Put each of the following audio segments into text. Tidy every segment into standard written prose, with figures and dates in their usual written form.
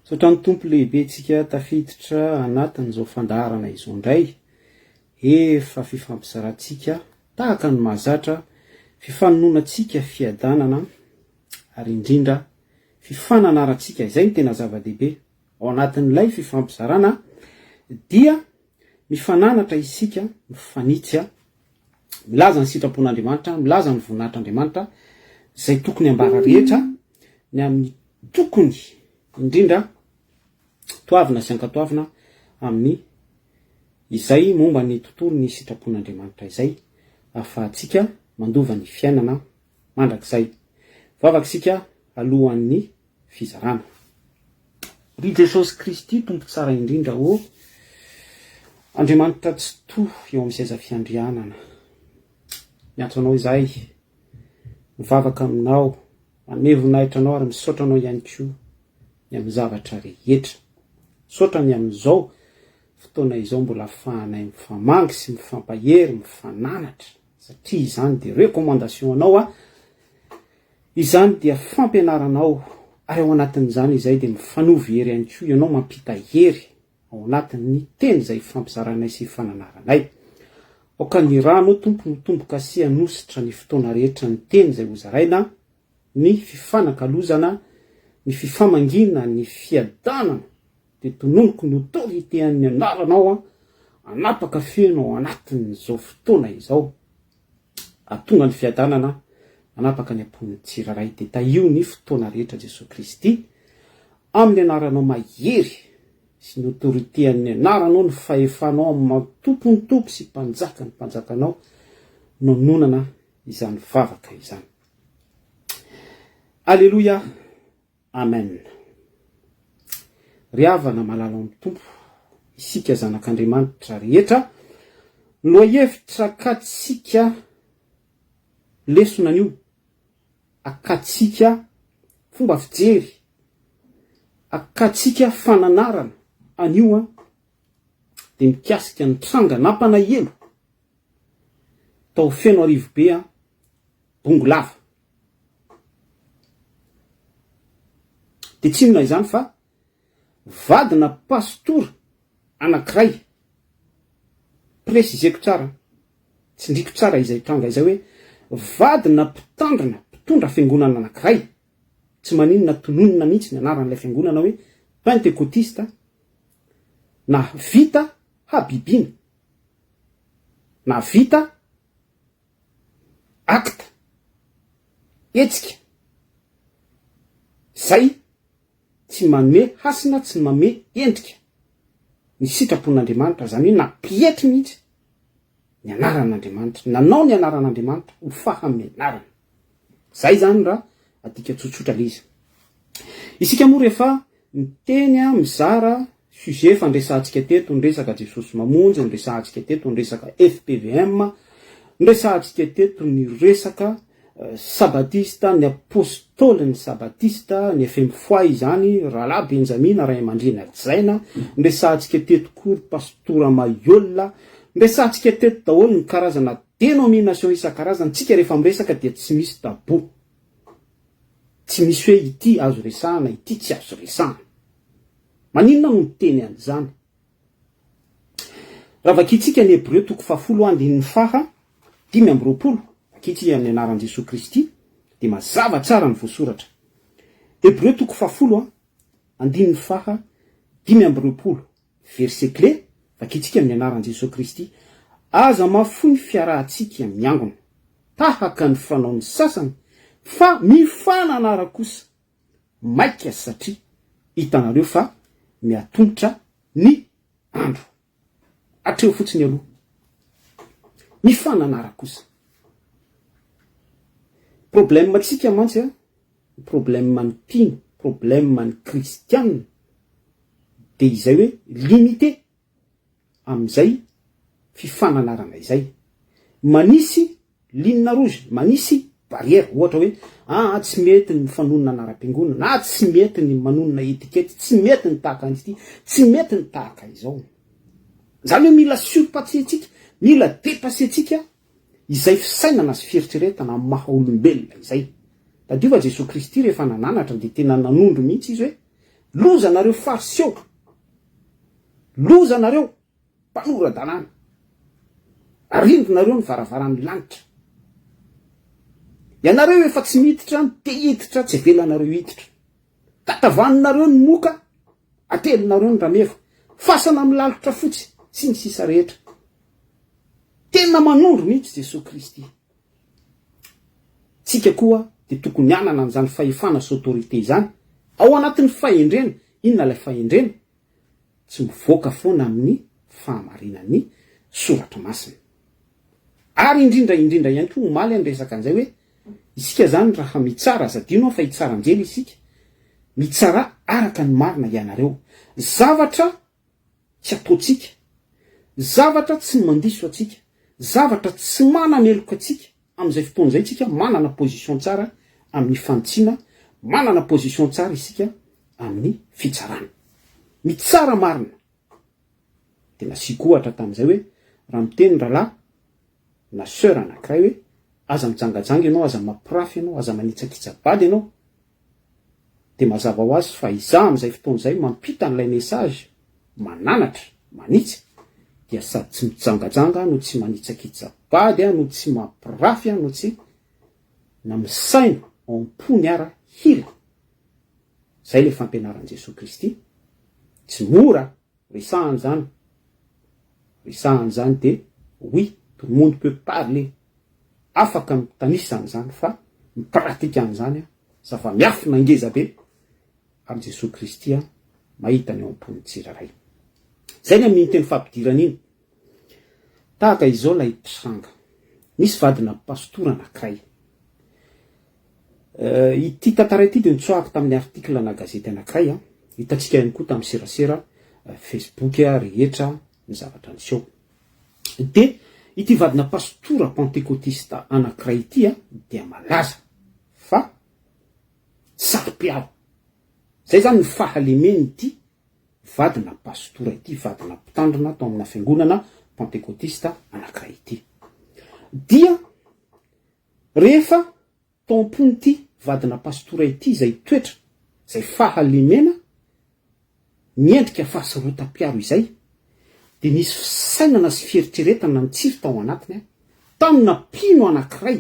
Sotrano tompo lehibe tsika tafiditra anatin'izao fandarana izao indray, efa fifampizarantsika tahaka ny mahazatra, fifanononantsika fiadanana ary indrindra fifananarantsika, izay ny tena zava-dehibe ao anatin'ilay fifampizarana dia mifananatra isika, mifanitsy, milaza ny sitrapon'Andriamanitra, milaza ny voninahitr'Andriamanitra izay tokony ambara rehetra ny amin'ny tokony indrindra toavina sy ankatoavina amin'ny izay momba ny tontolo ny sitrapon'Andriamanitra izay, ahafahantsika mandova ny fiainana mandrakizay. Vavaksika alohan'ny fizarana. Ry Jesosy Kristy tompo tsara indrindra o, Andriamanitra tsy toa eo amin'izay zafiandrianana. Miantso anao izahay, mivavaka aminao, manome voninahitra anao ary misaotra anao ihany koa ny amin'ny zavatra rehetra. Misaotra ny amin'izao fotoana izao mbola ahafahanay mifamangy sy mifampahery, mifananatra, satria izany dia rekomandation anao izany dia fampianaranao, ary ao anatin'izany izay dia mifanovy hery ihany koa ianao, mampita hery ao anatin'ny teny izay fampizaranay sy fananaranay. Aoka ny rano tompo mitomboka sy hanositra ny fotoana rehetra ny teny izay hozaraina, ny fifanakalozana, ny fifamangina, ny fiadanana, dia tononoko ny autorité-an'ny anaranao anapaka feno ao anatin'izao fotoana izao, atonga ny fiadanana anapaka ny ampon'ny tsiraray. Dia taio ny fotoana rehetra Jesosy Kristy, amin'ny anaranao mahery sy ny autorité-an'ny anaranao, ny fahefanao amin'ny matompony tompo sy mpanjaka ny mpanjakanao, nononana izany vavaka izany. Alleluia, amen. Ry havana malala amin'ny tompo, isika zanak'Andriamanitra rehetra, lohahevitra akatsika lesona an'io, akatsika fomba fijery, akatsika fananarana an'io dia mikasika ny tranga nampanahelo tao feno arivo be bongolava. Dia tsy inona izany fa vadina pastora anankiray, presizeko tsara, tsindriko tsara izay tranga izay hoe vadina mpitondra fiangonana anankiray, tsy maninona tononona mihitsy ny anaran'ilay fiangonana hoe pentekotista, na vita habibiana, na vita akta, etsika, zay tsy manome hasina, tsy manome endrika ny sitrapon'Andriamanitra, zany hoe napietry mihitsy ny anaran'Andriamanitra, nanao ny anaran'Andriamanitra ho fahamenarana. Zay zany raha adika tsotsotra le izy. Isika moa rehefa miteny mizara sujet fandresantsika teto, ny resaka Jesosy mamonjy, ny resantsika teto ny resaka FPVM, ny resantsika teto ny resaka sabatista, ny apôstôly ny sabatista, ny FM izany, Rahalahy Benjamina, Ray Aman-dreny Jaina, ny resantsika teto koa pastora Mayolla, ny resantsika teto daholo ny karazana dénomination isan-karazany. Tsika rehefa miresaka dia tsy misy tabo, tsy misy hoe ity azo resahana, ity tsy azo resahana. Maninona no miteny an'izany? Raha vakitsika ny Hebreo 10:5-20, vakitsika amin'ny anaran'i Jesosy Kristy, dia mazava tsara ny voasoratra. Hebreo 10:5-20, verset clé, vakitsika amin'ny anaran'i Jesosy Kristy, aza mahafoy ny fiarahantsika miangona, tahaka ny fanaon'ny sasany, fa mifananara kosa maika, satria hitanareo fa miatombotra ny andro. Atreo fotsiny aloha, mifananara kosa. problème antsika mantsy problème ny mpino problème ny kristianina de izay hoe limité am'izay fifananarana izay manisy linina rouge manisy barrière ohatra hoe tsy mety ny fanonona anara-piangonana na tsy mety ny manonona etikety tsy mety ny tahaka an'ity tsy mety ny tahaka izao zany hoe mila surpassetsika mila dépassetsika izay fisainana sy fieritreretana amin'ny maha olombelona izay tadiova Jesosy Kristy rehefa nananatra de tena nanondro mihitsy izy hoe loza nareo fariseo loza nareo mpanoran-dalàna arindronareo ny varavaran'ny lanitra ianareo efa tsy miditra te hiditra tsy velanareo hiditra tatavaninareo ny moka atelinareo ny rameva fasana amin'ny lalitra fotsy sy ny sisa rehetra tena manondro mihitsy Jesosy Kristy tsika koa de tokony anana an'izany fahefana sy autorité zany ao anatin'ny fahendrena inona ilay fahendrena tsy mivoaka foana amin'ny fahamarinan'ny soratra masina ary indrindra ihany koa omaly ny resaka an'izay hoe isika zany raha mitsara zadino fa hitsara anjely isika mitsara araka ny marina ianareo zavatra tsy ataotsika zavatra tsy mandiso atsika zavatra tsy manameloka atsika am'izay fotoana izay tsika manana position tsara amin'ny fantsiana manana position tsara isika amin'ny fitsarana mitsara marina tena sikohatra tam'izay hoe raha miteny rahalahy na sœur anankiray hoe aza mijangajanga ianao aza mampirafy ianao aza manitsakitsabady ianao de mazava ho azy fa iza am'izay fotoana izay mampita n'ilay message mananatra manitsy dia sady tsy mijangajanga no tsy manitsakitsabady no tsy mampirafy no tsy na misaina ampony ara hila zay le fampianaran' Jesosy Kristy tsy mora resahany zany de oui tout le monde peut parler afaka mitanisany zany fa mipratika an'izany zava-miafina ngeza be am' Jesosy Kristy mahita ny ao ampony tsiraray zay ny amin'ny teny fampidirana iny tahaka izao lay tranga misy vadina pastora anankiray ity tantara ity de nitsoahako tamin'ny article na gazety anankiray hitatsika ihany koa tamin'ny serasera Facebook rehetra ny zavatra niseho de ity vadina pastora pentecôtista anankiray ity dia malaza fa sarom-piaro zay zany ny fahalemeny ity vadina pastora ity vadina mpitandrina tao amina fiangonana pentecôtista anankiray ity dia rehefa tao ampony ity vadina pastora ity zay toetra zay fahalemena miendrika fahasarotam-piaro izay de nisy fisainana sy fieritreretana nitsiry tao anatiny tamina mpino anankiray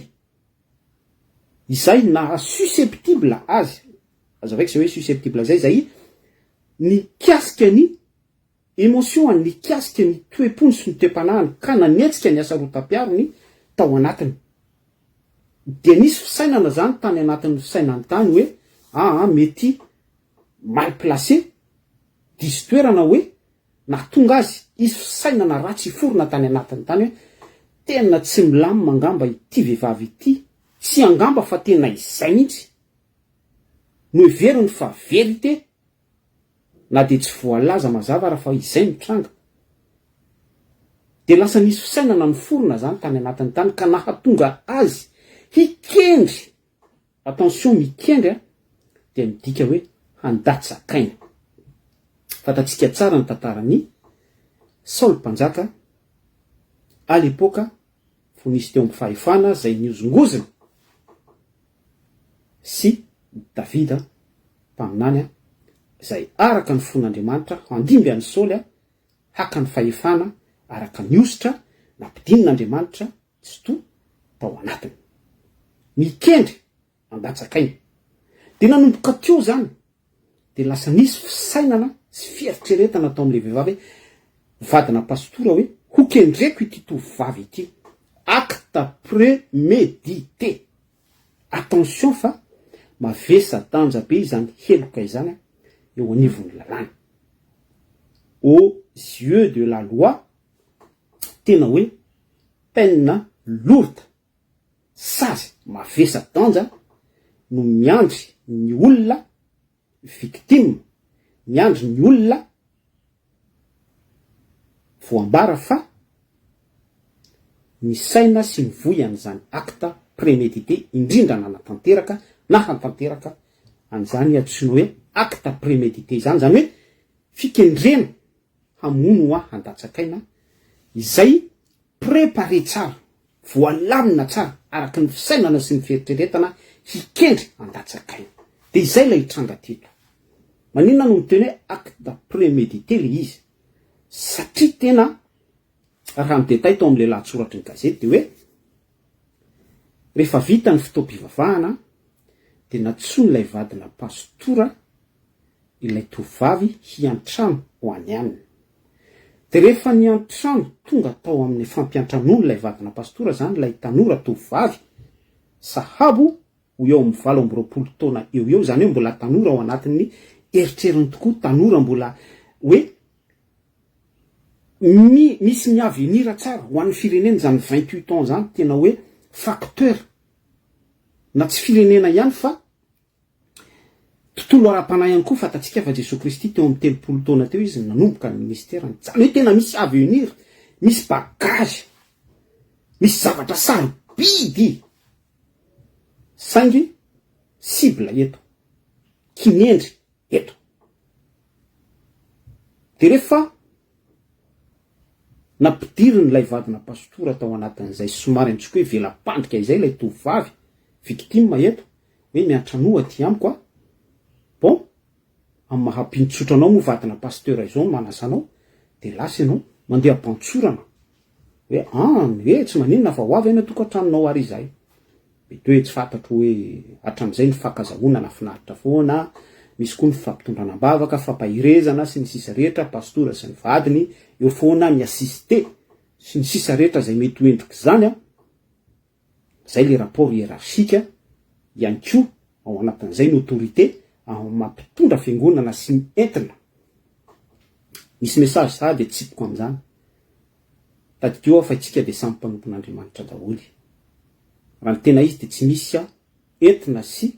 izay na susceptible azy azavaiko zay hoe susceptible zay nikasika ny émotion nikasika ny toe-pony sy ny toe-panahany ka nanetsika ny asarotam-piarony tao anatiny de nisy fisainana zany tany anatin'ny fisainany tany hoe mety mal placé diso toerana hoe na tonga azy izy fisainana ratsy forona tany anatiny tany hoe tena tsy milamy mangamba ity vehivavy ity tsy angamba fa tena izay mihitsy no heveriny fa verité na de tsy voalaza mazava raha fa izay mitranga de lasa nisy fisainana ny forona zany tany anatiny tany ka nahatonga azy hikendry attention mikendry de midika hoe handatsakaina fatatsika tsara ny tantarany Saul mpanjaka à l'époque fo nisy teo amin'ny fahefana zay niozongozina sy Davida mpaminany zay araka ny fon'Andriamanitra handimby an'ny Saul haka ny fahefana araka ny ositra nampidin'Andriamanitra tsy to tao anatiny mikendry andatsakaina de nanomboka teo zany de lasa nisy fisainana sy fieritreretana tao am'le vehivavy vadina pastora hoe ho kendreko ity tovavy ity acte prémédité attention fa mavesa danja be izany heloka izany eo anivon'ny lalàna aux yeux de la loi tena hoe peine lourde sazy mavesa danja no miandry ny olona victime, miandry ny olona voambara fa ny saina sy ny voyan'izany acte prémédité indrindra nanatanteraka na hantanteraka an'izany antsoina hoe acte prémédité izany, zany hoe fikendrena hamono hoa handatsakaina izay préparé tsara, voalamina tsara araky ny fisainana sy ny fieritreretana hikendry handatsakaina. De izay la hitranga teto. Maninona no miteny hoe acte prémédité le izy? Satria tena raha ny détail tao am'le lahatsoratry ny gazety de hoe rehefa vita ny fotoam-pivavahana de natsony ilay vadina pastora ilay tovavy hiantrano ho any aminy. De rehefa niantrano tonga tao amin'ny fampiantran'olo ilay vadina pastora zany ilay tanora tovavy sahabo ho eo amin'ny 20 taona eo zany hoe mbola tanora ao anatin'ny eritreriny tokoa, tanora mbola hoe misy ny avenir tsara ho an'ny firenena zany 28 ans zany tena hoe facteur na tsy firenena ihany fa tontolo ara-panahy ihany koa fatatsika fa Jesosy Kristy teo amin'ny 30 taona teo izy nanomboka ny ministerany. Zany hoe tena misy avenir, misy bagage, misy zavatra sarobidy saingy cible eto, kinendry eto. De rehefa nampidiriny lay vadina pastora tao anatin'izay somary antsika hoe velapandrika izay lay tovavy victime eto hoe miantranoa ty amiko a. Bon, amin'ny mahampintsotra anao moa vadina pasteur izao manasanao de lasa ianao mandeha pantsorana hoe tsy maninona fa ho avy eny atokantranonao ary izay. Mety hoe tsy fantatro hoe hatram'izay ny fankazahoana nafinaritra foana, misy koa ny fampitondrana-bavaka, fampahirezana sy ny sisa rehetra, pastora sy ny vadiny eo foana miassiste sy ny sisa rehetra zay mety ho endrika zany a. Zay le rapport hiérarchika ihany koa ao anatin'izay ny autorité mampitondra fiangonana sy ny entina. Misy message sady tsipiko am'izany. Tadikeo fa itsika de samy mpanompon'Andriamanitra daholy. Raha ny tena izy de tsy misy entina sy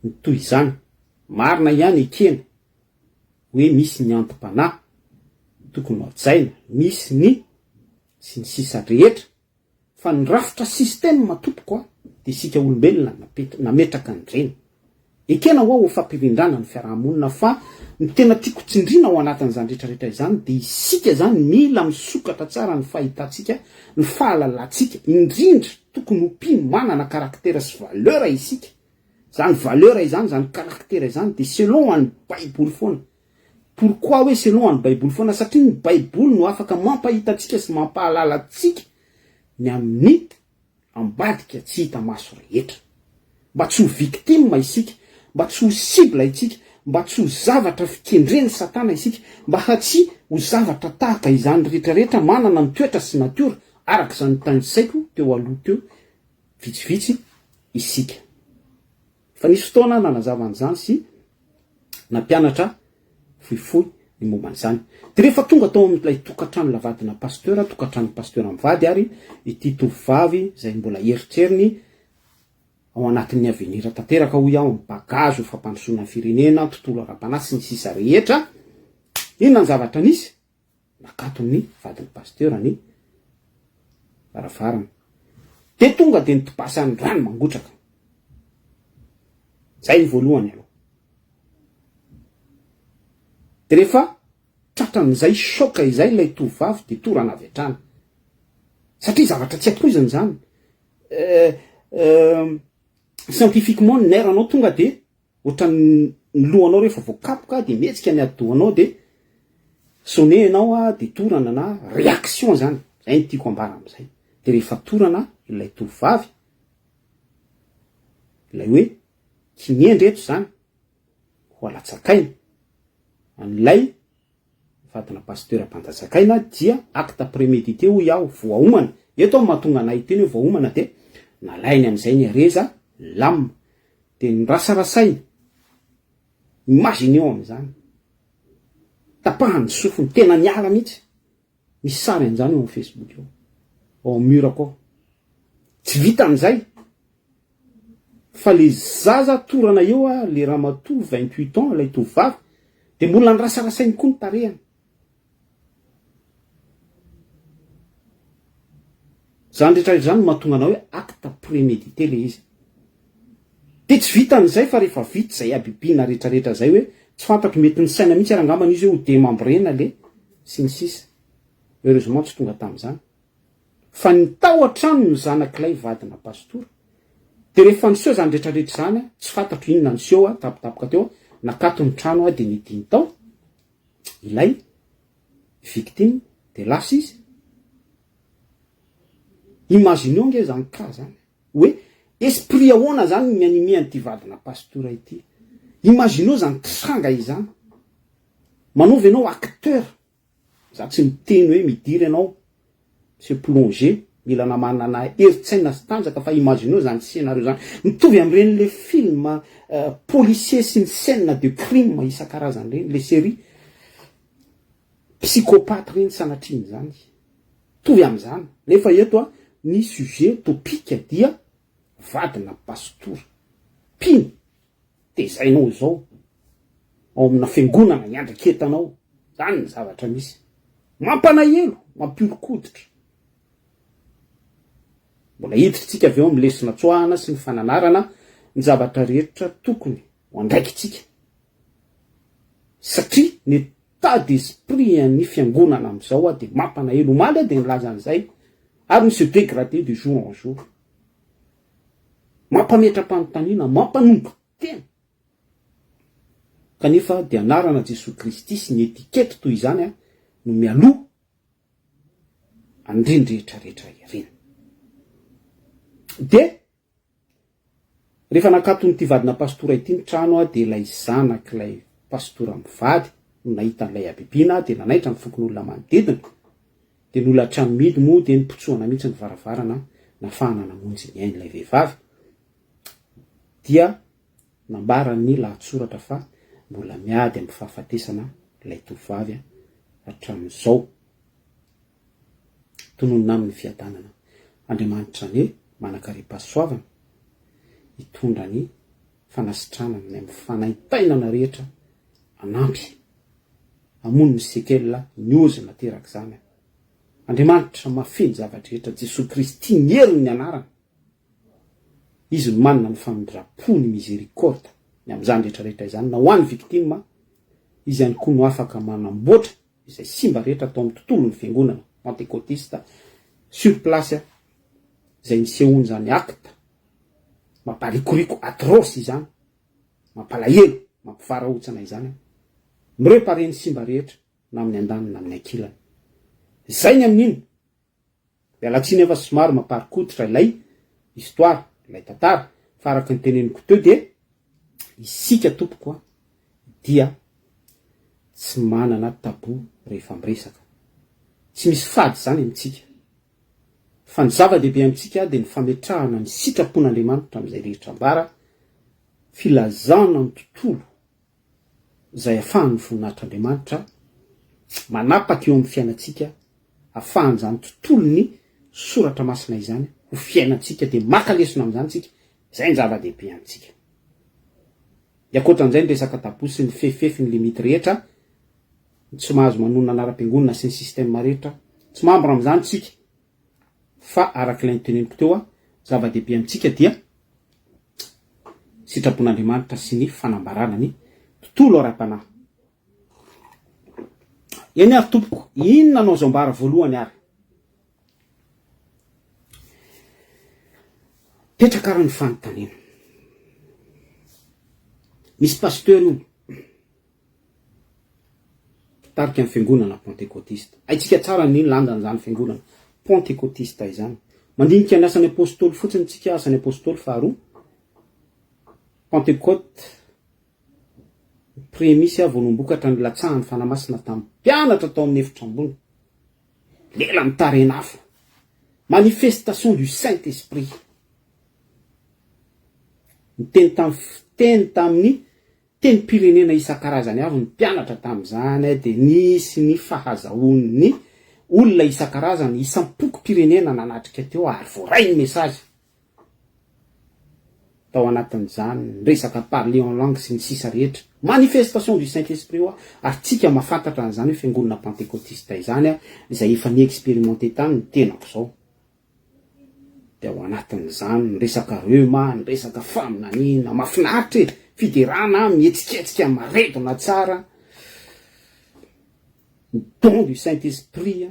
ny toy izany. Marina ihany ekena hoe misy ny antom-panahy tokony hajaina, misy ny sy ny sisa rehetra fa ny rafitra système matompoko de sika olombelona nametraka an'ireny. Ekena ho fampirindrana ny fiarahamonina fa ny tena tiako tsindrina ao anatin'izany rehetrarehetra izany de isika zany mila misokatra tsara ny fahitatsika, ny fahalalantsika, indrindra tokony ho manana karaktera sy valeur isika. Zany valeur izany, zany karaktera izany de selon an'ny Baiboly foana. Pourquoi hoe selon an'ny Baiboly foana? Satria ny Baiboly no afaka mampahitatsika sy mampahalalatsika ny amin'ny ambadika tsy hita maso rehetra. Mba tsy ho victime isika, mba tsy ho cible isika, mba tsy ho zavatra fikendreny satana isika, mba tsy ho zavatra tahaka izany rehetrarehetra manana ny toetra sy natiora araka izany tanisaiko teo aloha teo vitsivitsy isika. Fa nisy fotoana nanazava an'izany sy nampianatra fohifohy ny momban'izany. De rehefa tonga tao amin'ilay tokantrano lavadina pasteur, tokantrano pasteur mivady ary ity tovavy zay mbola eritreriny ao anatin'ny avenir tanteraka ho iaho amin'ny bagage ho fampandrosoana firenena, tontolo ara-panahy sy ny sisa rehetra. Inona ny zavatra nisy? Nakaton'ny vadiny pasteur ny varavarana. De tonga de nitopasany rano mangotraka. Zay ny voalohany aloha. De rehefa tratran'izay choc izay lay tovavy de torana avy hatrany. Satria zavatra tsy ampoiziny zany. Scientifiquement ny nerf-anao tonga de ohatran'ny lohanao rehefa voakapoka de mihetsika ny ady-dohanao de sonné anao de torana na réaction zany. Zay ny tiako ambara am'izay. De rehefa torana ilay tovavy ilay hoe kinendry eto zany ho alatsakaina an'ilay vadina pasteur ampandatsakaina dia acte prémédité ho iaho voaomana. Eto aho mahatonga anay teny hoe voaomana de nalainy am'izay ny areza lamina de nirasarasaina. Imagineo am'izany. Tapahany sofiny tena niala mihitsy. Misy sary an'izany eo amin'ny Facebook eo. Ao mur akao. tsy vita am'izay fa le zaza torana eo le ramatoa 28 ans ilay tovavy de mbola nyrasarasainy koa ny tarehany. Zany rehetra zany mahatonga anao hoe acte prémédité le izy. De tsy vita an'izay fa rehefa vita zay abibina rehetrarehetra zay hoe tsy fantatro mety ny saina mihitsy arangambana izy hoe ho démembrena le sy ny sisa. Heureusement tsy tonga tam'izany. Fa ny tao an-trano ny zanak'ilay vadina pastora. De rehefa niseho zany rehetrarehetra zany tsy fantatro inona niseho tapitapoka teo nakato ny trano de nidiny tao ilay victime de lasa izy. Imagineo nge zany ka zany hoe esprit ahoana zany mianimiany ty vadina pastora ity. Imagineo zany tranga izany. Manaovy ianao acteur. Za tsy miteny hoe midiry ianao se plonger mila namanana eritsaina sy tanjaka fa imagineo zany scénario zany mitovy am'ireny le film policier sy ny scène de crime isan-karazany reny le série psychopathe reny sanatriny zany. Mitovy am'izany. Nefa eto ny sujet topika dia vadina pastora. Piny de zainao zao ao amina fiangonana iandraketanao. Zany ny zavatra misy. Mampanahelo, mampiorokoditra. Mbola hiditsika avy eo amin'ny lesona tsoahana sy ny fananarana ny zavatra rehetra tokony ho andraikitsika. Satria ny état d'esprit ny fiangonana am'izao de mampanahelo omaly de nilaza an'izay ary ny se dégrader de jour en jour. Mampametra-panontaniana, mampanomboka tena. Kanefa de anarana Jesosy Kristy sy ny etikety toy izany no mialoha andreny rehetrarehetra ireny. De rehefa nakatony ty vadina pastora ity ny trano de ilay zanak'ilay pastora mivady no nahita an'ilay abibina de nanaitra ny fokon'olona manodidina de n'olona trano midy moa de nipotsoana mihitsy ny varavarana nafahana namonjy ny ain'ilay vehivavy dia nambarany lahatsoratra fa mbola miady amin'ny fahafatesana ilay tovavy hatramin'izao. Tononona amin'ny fiadanana Andriamanitra ny manakariam-pahasoavana hitondra ny fanasitranana ny amin'ny fanaitainana rehetra anampy amono ny sekelina niozina teraka zany. Andriamanitra mafeny zavatra rehetra. Jesosy Kristy nieriny ny anarana. Izy manana ny famindrapo ny miséricorde ny am'izany rehetrarehetra izany na ho an'ny victime izy ihany koa no afaka manamboatra izay simba rehetra atao amin'ny tontolon'ny fiangonana pentecôtiste sur place izay nisehony zany acte mamparikoriko atroce izany mampalahelo mampivarahotsana izany mirepareny simba rehetra na amin'ny andaniny na amin'ny ankilany. Zay ny amin'iny de alatsiny efa somary mamparikoditra ilay histoire ilay tantara fa araka ny teneniko teo de isika tompoko dia tsy manana tabou rehefa miresaka. Tsy misy fady zany amintsika. Fa ny zava-dehibe amintsika de ny fametrahana ny sitrapon'Andriamanitra amin'izay rehetra ambara, filazana ny tontolo izay ahafahany voninahitran'Andriamanitra manapaka eo amin'ny fiainantsika, ahafahany zany tontolo ny soratra masina izany ho fiainantsika de maka lesona amin'izany tsika. Zay ny zava-dehibe amintsika. De akoatran'izay ny resaka tabou sy ny fefefy ny limity rehetra, tsy mahazo manonona anara-piangonana sy ny système rehetra, tsy mambra amin'izany tsika. Fa arak'ilay teneniko teo zava-dehibe amintsika dia sitrapon'Andriamanitra sy ny fanambarana ny tontolo ara-panahy. Eny ary tompoko, inona anao zao ambara voalohany ary? Petraka ara ny fanontaniana. Misy pasteur io tarika amin'ny fiangonana pentecôtiste. Aitsika tsara ny landan zany fiangonana pentecôtiste izany. Mandinika ny asan'ny apôstôly fotsiny tsika, asan'ny apôstôly faharoa. Pentecôte premisy voalombokatra ny latsahan'ny fanamasina tamin'ny mpianatra tao amin'ny efitra ambony. Lela mitarena hafa. Manifestation du Saint-Esprit. Teny tamin'ny teny pirenena isan-karazany avy ny mpianatra tamin'izany de nisy ny fahazahoan'ny olona isan-karazany isan-poko pirenena nanatrika teo ary voaray ny mesazy. tao anatin'izany resaka parler en langue sy ny sisa rehetra manifestation du Saint-Esprit oa ary tsika mahafantatra an'izany hoe fiangonana pentecôtiste izany a izay efa niexpérimenté tany ny tenako zao de ao anatin'izany resaka reuma ny resaka faminanina mafinaritra e fiderana mihetsiketsika maretona tsara ny don du Saint-Esprit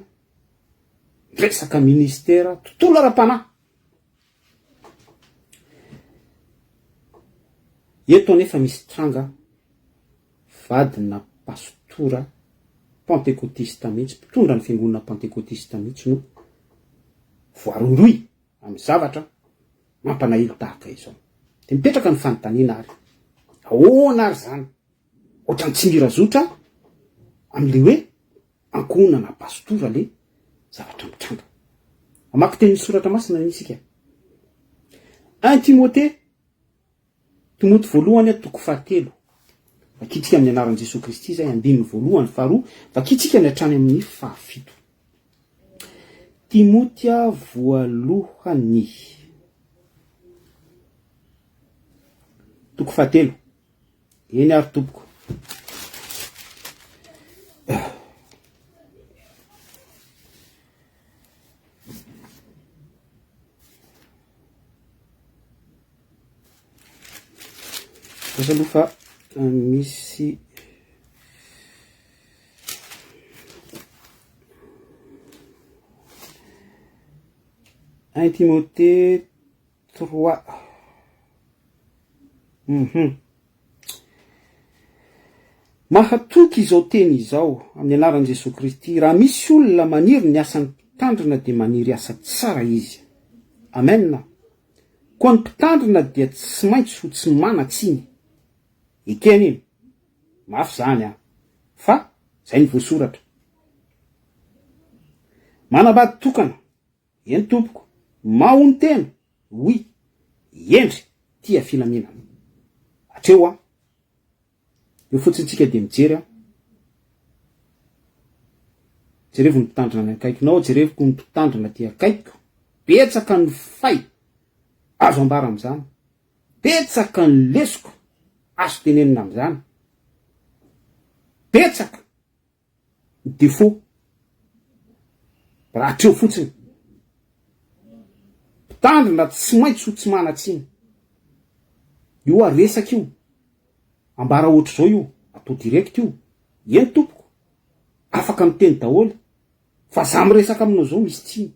resaka ministère tontolo ara-panahy eto nefa misy tranga vadina pastora pentecôtiste mihitsy mpitondra ny fiangonana pentecôtiste mihitsy no voaroroy amin'ny zavatra mampanahilo tahaka izao de mipetraka ny fanontaniana ary ahoana ary zany ohatrany tsy mirazotra am'le hoe ankonana pastora le zavatra mitranga amaky teny soratra masina nisika 1 Timothée Timoty voalohany toko 7 vakitsika amin'ny anaran'i Jesosy Kristy zay andininy voalohany faharoa vakitsika ny hatrany amin'ny 7 Timotia voalohany toko 7 eny ary tompoko alofa misy un Timothée 3 mahatoky izao teny izao amin'ny anaran'i Jesosy Kristy raha misy olona maniry ny asany mpitandrina de maniry asa tsara izy amen koa ny mpitandrina dia tsy maintsy ho tsy manatsiny ekeny iny mafy zany fa zay ny voasoratra manambady tokana eny tompoko mahony tena oui endry tia filaminana atreo io fotsintsika de mijery jerevo ny mpitandrina ny akaikinao jerevoko ny mpitandrina ty akaikiko betsaka ny fay azo ambara am'izany betsaka ny lesoko azo tenenina am'izany betsaka ny défaut raha treo fotsiny mpitandrina tsy maintsy ho tsy manatsiny io resaky io ambara ohatry zao io atao direct io eny tompoko afaka miteny daholy fa za miresaka aminao zao misy tsiny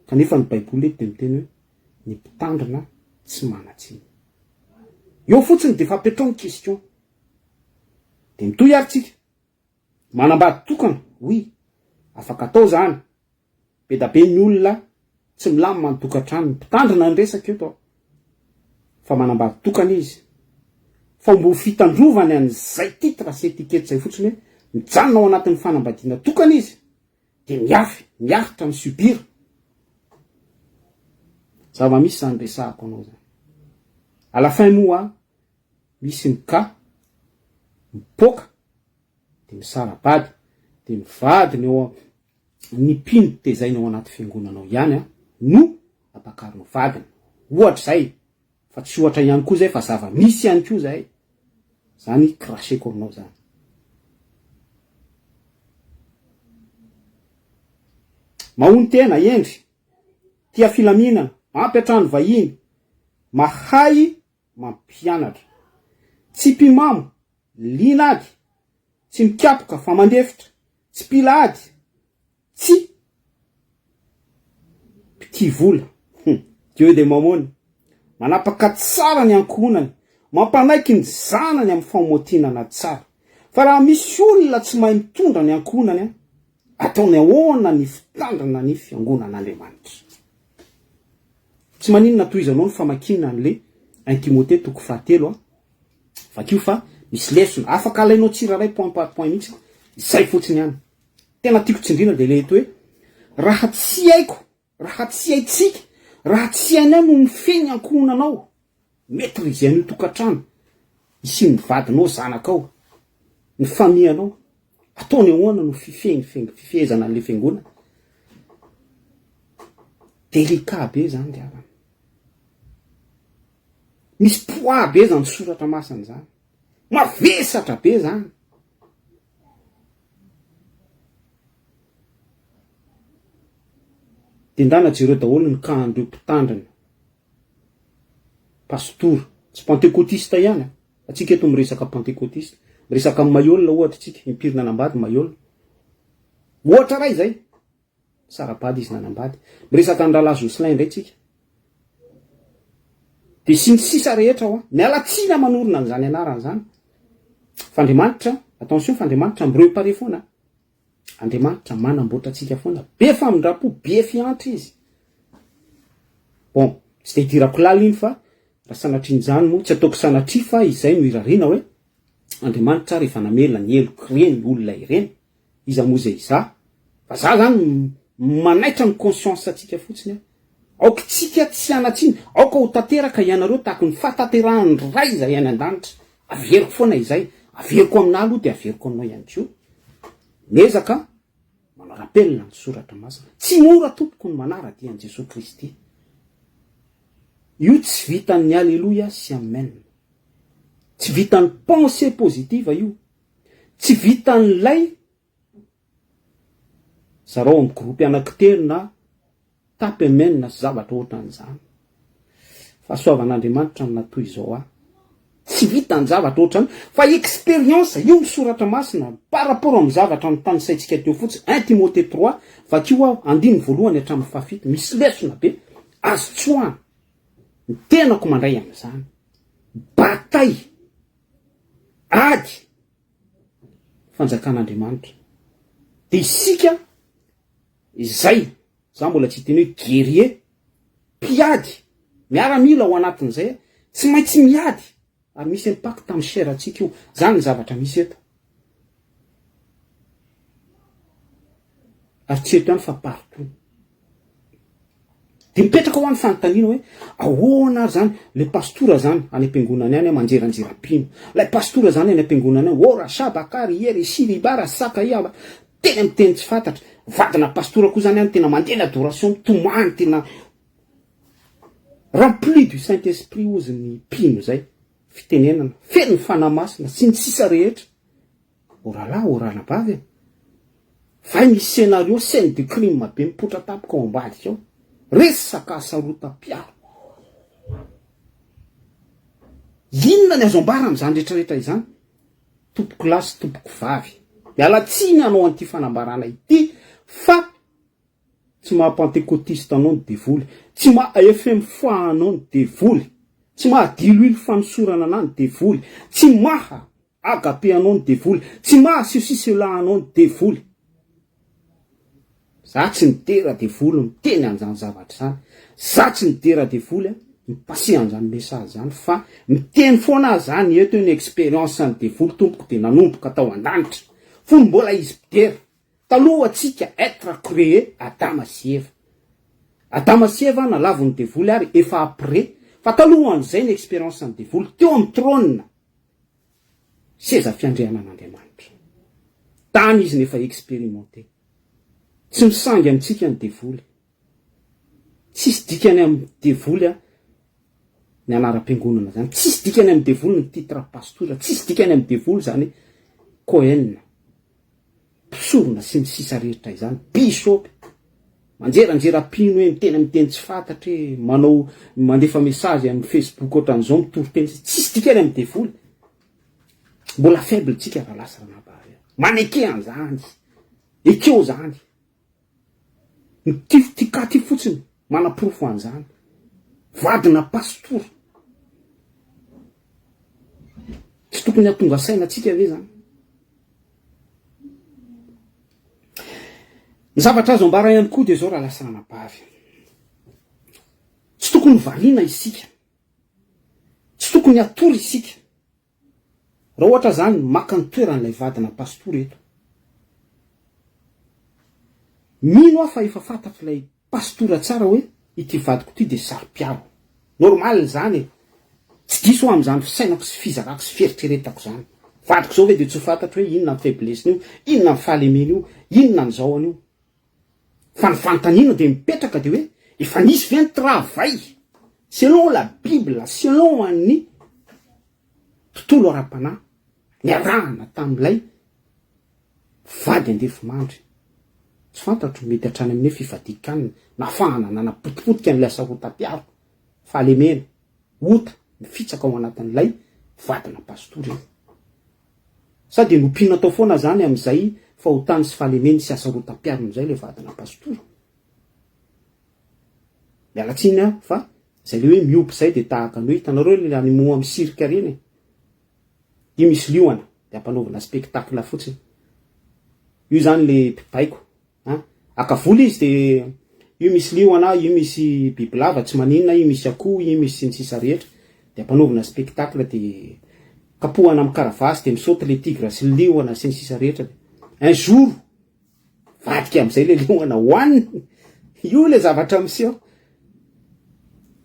kanefa ny baiboly eto de miteny hoe ny mpitandrina tsy manatsiny eo fotsiny de fa petrao ny question de mitoy ary tsika manambady tokana oui afaka atao zany be da be ny olona tsy milamy manotokatrano mpitandrina ny resaka eto fa manambady tokana izy fa mbo fitandrovany an'izay titre sy etikety zay fotsiny hoe mijanona ao anatin'ny fanambadiana tokana izy de miaritra misubira zava-misy zany resahako anao zany à la fin moa misy ny ka mipoka de misarabady de mivady eo ny pino tezainy ao anaty fiangonanao ihany no apakarino vadiny ohatra zay fa tsy ohatra ihany koa zay fa zava-misy ihany koa zay zany kraseko aminao zany mahony tena endry tia filaminana mampiatrano vahiny mahay mampianatra tsy mpimamo linady tsy mikapoka fa mandefitra tsy pilady tsy pitivola Dieu de mamony manapaka tsara ny ankonany mampanaiky ny zanany amin'ny famotinana tsara fa raha misy olona tsy mahay mitondra ny ankonany ataony ahoana ny fitandrina ny fiangonan'Andriamanitra tsy maninona toizanao ny famakinana an'le 1 Timothée toko 7 vakio fa misy lesona afaka alainao tsiraray point par point mihitsy zay fotsiny ihany tena tiako tsindrina de le eto hoe raha tsy haiko raha tsy haitsika raha tsy hainao no mifeny ankonanao maîtriser an'io tokatrano isy ny vadinao zanakao ny famianao ataony ahoana no fifehezana an'le fiangonana delika be zany diavana misy poids be zany soratra masina zany, mavesatra be zany. De ndana jereo daholo ny kandreo mpitandrina pastora, tsy pentecôtiste ihany atsika eto miresaka pentecôtiste, miresaka amin'ny Mayôla ohatra tsika, impirina nanambady Mayôla ohatra ray zay, sarabady izy nanambady, miresaka ny Ralahy Jocelyn ndray tsika. De sy ny sisa rehetra ho mialatsina manorina an'izany anarany zany. Fandriamanitra, attention, fandriamanitra mbireo pare foana. Andriamanitra manamboatra atsika foana, be famindrapo, be fiantra izy. Bon, tsy de hidirako lala iny fa raha sanatriny zany moa, tsy ataoko sanatria fa izay no irarena hoe Andriamanitra rehefa namela ny eloko ireny olona ireny, iza moa zay iza. Fa za zany manaitra ny conscience atsika fotsiny. Aoka tsika tsy anatsiny, aoka ho tanteraka ianareo tahaka ny fahatanterahany ray izay any an-danitra. Averiko foana izay, averiko aminah aloha de averiko aminao ihany koa. Nezaka manao rappelina ny soratra masina. Tsy mora tompoko ny manara-dia an' Jesosy Kristy. Io tsy vitan'ny alleluia sy amen. Tsy vitan'ny pensée positive io. Tsy vitan'ilay zarao amin'ny groupe anankitelo na tapy amen na zavatra ohatran'izany. Fahasoavan'Andriamanitra natoy izao tsy vitany zavatra ohatrany, fa expérience io misoratra masina par rapport amin'ny zavatra notanisaitsika teo fotsiny. 1 Timothée 3 vakio andiny voalohany hatramin'ny fahafito, misy lesona be azo tsoahana. Ny tenako mandray amin'izany, batay ady fanjakan'Andriamanitra. De isika izay, za mbola tsy hiteny hoe guerrier, mpiady, miaramila ao anatin'izay, tsy maintsy miady, ary misy impact amin'ny chair-atsika io. Zany ny zavatra misy eto. Ary tsy eto ihany fa partout. De mipetraka ho an'ny fanontaniana hoe ahoana ary zany le pastora zany any am-piangonany any manjeranjeram-pino, lay pastora zany any am-piangonany any ora sabakary iery siribara saka iaba, tena miteny tsy fantatra. Vadina pastora koa zany any tena mandeha adoration, tomany tena rempli du Saint-Esprit ozy ny pino zay, fitenenana feno ny fanamasina sy ny sisa rehetra. Orala bavy. Vai misy scénario, scène de crime be mipotra tapoka ao ambadika ao. Resaka sarota-piaro. Inona ny azo ambara amin'izany rehetrarehetra izany? Tompoko lahy sy tompoko vavy, mialatsiny anao an'ity fanambarana ity, fa tsy maha pentecôtiste anao ny devoly, tsy maha FM foi anao ny devoly, tsy maha diloilo fanosorana anao ny devoly, tsy maha agape anao ny devoly, tsy maha sosisela anao ny devoly. Za tsy nidera devoly miteny an'izany zavatra zany. Za tsy nidera devoly mipase an'izany message zany, fa miteny foana zany eto ny expérience ny devoly tompoko de nanomboka tao an-danitra. Fony mbola izy pidera. Taloha atsika être créé Adama sy Eva. Adama sy Eva nalavo ny devoly ary efa après. Fa taloha an'izay ny expérience ny devoly teo amin'ny trône. Seza fiandrianan'Andriamanitra. Tany izy nefa expérimenté. Tsy misangy amintsika ny devoly. Tsisy dikany amin'ny devoly ny anaram-piangonana zany. Tsisy dikany amin'ny devoly ny titre pastora. Tsisy dikany amin'ny devoly zany Cohen, pisorona sy ny sisa rehetra izany. Bishop manjeranjeram-pino hoe miteny tsy fantatra hoe manao mandefa message amin'ny Facebook ohatran'izao mitoroteny. Tsisy dikany amin'ny devoly. Mbola faible tsika raha lasa ranabary. Maneke an'izany. Ekeo zany. Ty fotsiny manaprofo an'izany. Vadina pastora. Tsy tokony hatonga saina tsika ve zany? Ny zavatra azo ambara ihany koa de zao raha lasa ranabary. Tsy tokony variana isika. Tsy tokony atory isika. Raha ohatra zany maka ny toeran'ilay vadina pastora eto. Mino aho fa efa fantatro ilay pastora tsara hoe ity vadiko ity de sary-piaro. Normal zany. Tsy diso amin'izany fisainako sy fizarako sy fieritreretako zany. Vadiko zao hoe de tsy fantatro hoe inona ny faiblesse io, inona ny fahalemena io, inona ny zao an'io. Fa ny fanontaniana de mipetraka de hoe efa nisy ve ny travail selon la Bible, selon ny tontolo ara-panahy, niarahana tamin'ilay vady andefomandry. Tsy fantatro mety hatrany amin'ny fifadikanina nafahana nanapotipotika n'ilay sarotam-piaro fahalemena ota mifitsaka ao anatin'ilay vadina pastory io. Sady nompiana tao foana zany amin'izay fahotany sy fahalemeny sy asarotam-piaro amin'izay le vadina pastory. Mialatsiny fa zay le hoe miompy zay de tahaka ny hoe hitanareo le animo amin'ny sirka reny. Io misy liona de ampanaovana spectacle fotsiny. Io zany le pipaiko. Akavola izy de io misy liona, io misy bibilava tsy maninona, io misy akoho, io misy sisa rehetra. De ampanaovana spectacle de kapohana amin'ny karavasy de misaoty le tigre sy le liona sy sisa rehetra. Un jour vadika amin'izay le liona hoaniny. Io le zavatra miseho.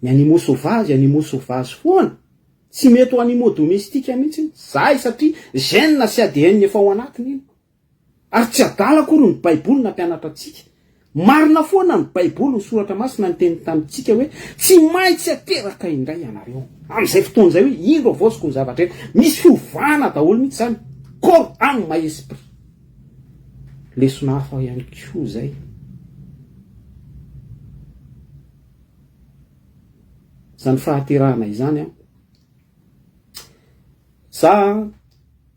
Ny animaux sauvages foana. Tsy mety ho animaux domestika mihitsy. Zay satria gène sy ADN efa ao anatiny iny. Ary tsy adala akory ny Baiboly nampianatra antsika. Marina foana ny Baiboly ny soratra masina ny teny tamintsika hoe tsy maintsy ateraka indray ianareo. Amin'izay fotoana zay hoe ino avosiko ny zavatra misy fiovana daholo mihitsy zany. Corps, âme, esprit. Lesona hafa ihany koa zay. Zany fahaterahana izany za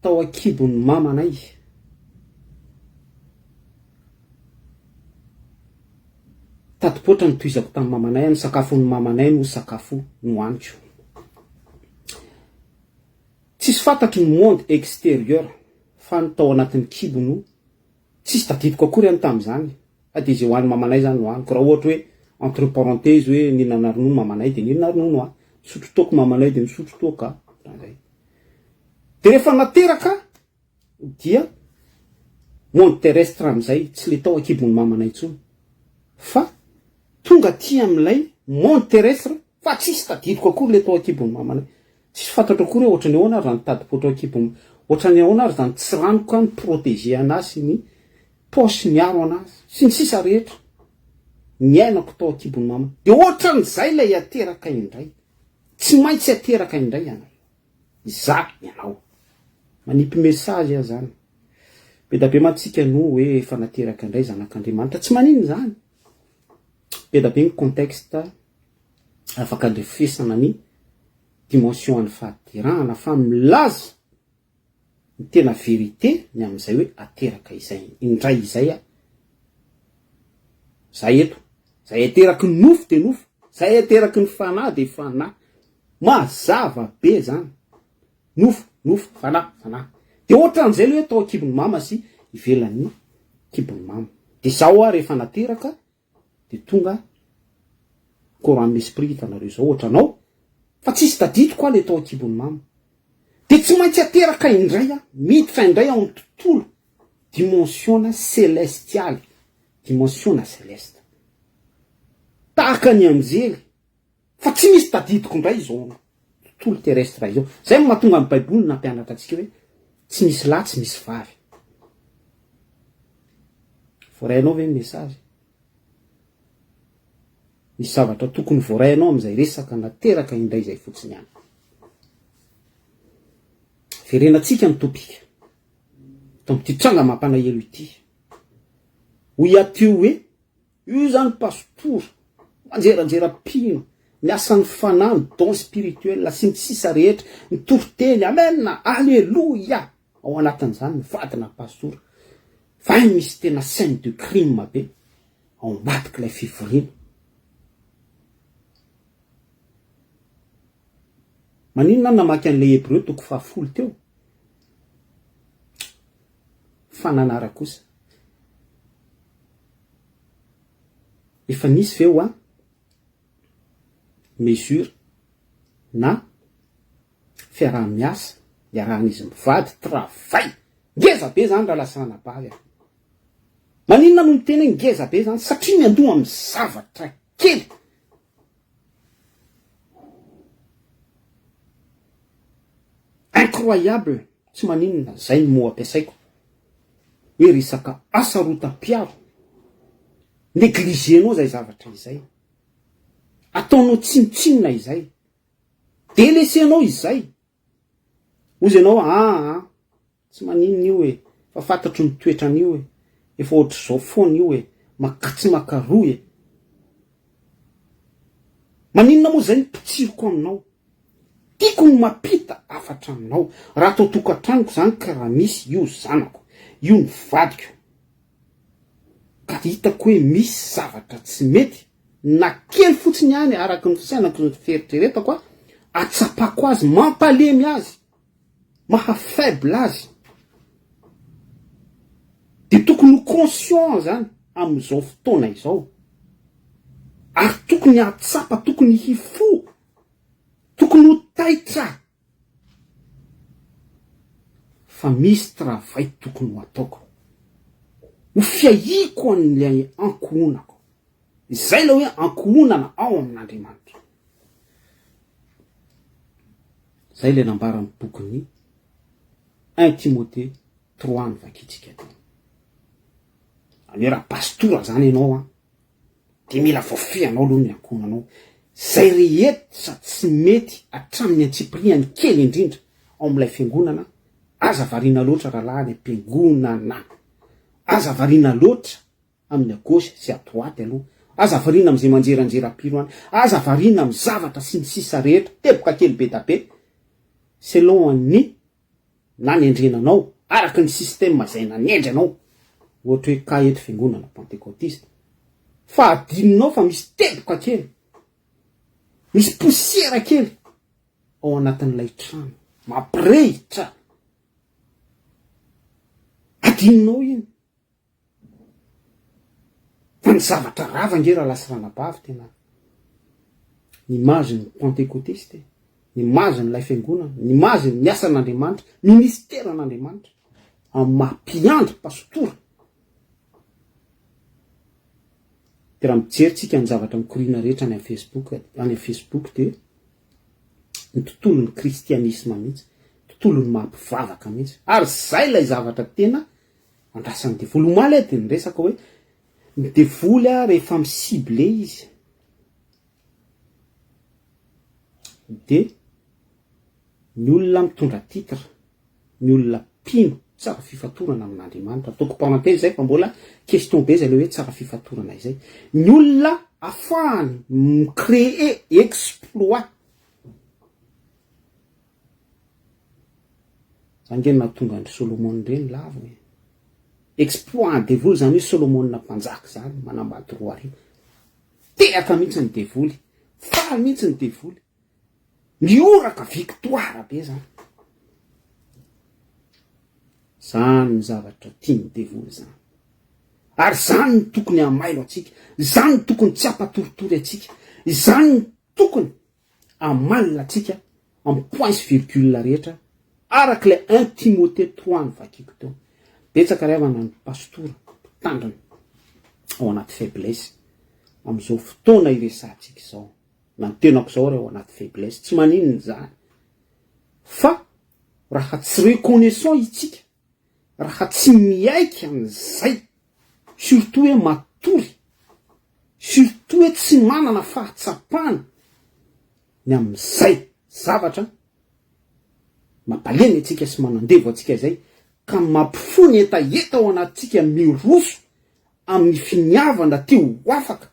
tao akibon'ny mamanay. Tadipotra ny toizako tamin'ny mamanay, ny sakafon'ny mamanay no sakafo nohaniko. Tsisy fantatry ny monde extérieur fa ny tao anatin'ny kibono tsisy tadidiko akory any tamin'izany. De zay hoan'ny mamanay zany nohaniko. Raha ohatra hoe entre parenthèses hoe ninana ronono mamanay de ninana ronono aho. Misotro toko mamanay de misotro toko aho. De rehefa nateraka dia monde terrestre amin'izay tsy le tao akibon'ny mamanay intsony. Fa tonga ty amin'ilay monde terrestre fa tsisy tadidiko akory le tao akibon'ny mamanay. Tsisy fantatro akory hoe ohatrany ahoana ary zany tadipotra akibon'ny ohatrany ahoana ary zany tsy ranoko ny protéger anazy ny posy miaro anazy sy ny sisa rehetra. Ny ainako tao akibon'ny mama. De ohatran'izay lay ateraka indray. Tsy maintsy ateraka indray ianao. Za ianao. Manipy message iah zany. Be da be matsika no hoe efa nateraka indray zanak'Andriamanitra. Tsy manino zany. Be da be ny contexte afaka andrefesana ny dimension an'ny fahaterahana fa milaza ny tena vérité ny amin'izay hoe ateraka izay indray izay zay eto. Zay ateraky ny nofo de nofo. Zay ateraky ny fanahy de fanahy. Mazava be zany. Nofo, fanahy. De ohatran'izay le hoe tao akibon'ny mama sy ivelan'ny kibon'ny mama. De zao rehefa nateraka de tonga courant d'esprit hitanareo zao ohatranao fa tsisy tadidiko le tao akibon'ny mama. De tsy maintsy ateraka indray miditra indray ao amin'ny tontolo dimensiona celestiale. Dimensiona céleste. Tahaka ny anjely. Fa tsy misy tadidiko indray zao tontolo terrestre izao. Zay no mahatonga amin'ny Baiboly nampianatra antsika hoe tsy misy lahy tsy misy vavy. Voarainao ve ny message? Misy zavatra tokony voarainao amin'izay resaka nateraka indray izay fotsiny ihany. Verenantsika ny topika. Tao amin'ity tranga mampalahelo ity. Hoy aty hoe io zany pastora manjeranjeram-pino miasa ny fanahy ny don spirituel sy ny sisa rehetra ny toroteny amena alleluia ao anatin'izany ny vadina pastora. Fa misy tena scène de crime be ao ambadiky ilay fivoriana. Maninona namaky an'ilay Hébreu toko 10 teo? Fananara kosa. Efa nisy veo mesure na fiaraha-miasa iarahan'izy mivady travail. Ngeza be zany raha lasana bavy. Maninona no miteny ngeza be zany satria miandoha amin'ny zavatra kely. Incroyable. Tsy maninona zay ny mo ampiasaiko. Hoe resaka asarotam-piaro. Negligenao zay zavatra izay. ataonao tsinotsinona izay. De lesenao izay. Ozy ianao tsy maninona io e, fa fantatro ny toetran'io e, efa ohatr' zao foana io e, makatsy makaroa e. Maninona moa zay ny pitsiriko aminao? Tiako ny mapita afatra aminao. Raha atao tokantranoko zany ka raha misy io zanako, io ny vadiko, ka hitako hoe misy zavatra tsy mety, na kely fotsiny ihany araky ny fisainako ny fieritreretako, atsapako azy, mampalemy azy, mahafaible azy. De tokony ho conscient zany am'izao fotoana izao. Ary tokony atsapa, tokony hifo, tokony ho taitra. Fa misy travail tokony ho ataoko. Ho fiahiko an'ilay ankohonako. Izay la hoe ankohonana ao amin'Andriamanitra. Zay le nambarany bokony 1 Timothée 3 ny vakitsika teo. Ane raha pastora zany ianao de mila voafianao aloha ny ankohonanao. Zay rehetra tsy mety atramin'ny antsipriany kely indrindra ao amin'ilay fiangonana, aza variana loatra rahalahy ny ampiangonana. Aza variana loatra amin'ny à gauche sy à droite aloha. Aza variana am'izay manjeranjeram-piro any. Aza variana amin'ny zavatra sy ny sisa rehetra, teboka kely be da be. Selon ny nanendrenanao, araky ny système zay nanendranao. Ohatra hoe ka eto fiangonana pentecôtiste. Fa adininao fa misy teboka kely, misy poussière kely ao anatin'ilay trano, mampirehitra. Adininao iny. Fa ny zavatra rava nge raha lasa ranabavy tena. Ny mazy ny pentecôtiste, ny mazy ny lay fiangonana, ny mazy ny asan'Andriamanitra, ministeran'Andriamanitra, amin'ny mampiandry pastora. De raha mijeritsika ny zavatra mikorina rehetra any amin'ny Facebook de ny tontolon'ny kristianisme mihitsy, tontolon'ny mampivavaka mihitsy. Ary zay lay zavatra tena andrasan'ny devoly. Omaly de ny resaka hoe ny devoly rehefa misible izy de ny olona mitondra titre, ny olona pino tsara fifatorana amin'Andriamanitra. Ataoko parenthèse zay fa mbola question be zay le hoe tsara fifatorana izay. Ny olona afahany micréer exploit. Zangeny nahatonga ny Solomon reny lavo e. Exploit ny devoly zany hoe Solomon mpanjaka zany manambady roa arivo. Tehaka mihitsy ny devoly, faly mihitsy ny devoly, mioraka victoire be zany. Zany ny zavatra tiany devoly zany. Ary zany ny tokony amailo atsika, zany ny tokony tsy ampatoritory atsika, zany ny tokony amalina atsika amin'ny point sy virgule rehetra, araky le 1 Timothée 3 ny vakiko teo. Betsaka revana ny pastora mpitandrina ao anaty faiblesse am'izao fotoana iresantsika izao. Na ny tenako zao re ao anaty faiblesse, tsy maninona zany. Fa raha tsy reconnaissant itsika, raha tsy miaika am'izay, surtout hoe matory, surtout hoe tsy manana fahatsapana ny am'izay zavatra, mampalemy atsika sy manandevo atsika zay, ka mampifony etaeta ao anatsika miroso amin'ny finiavana te ho afaka,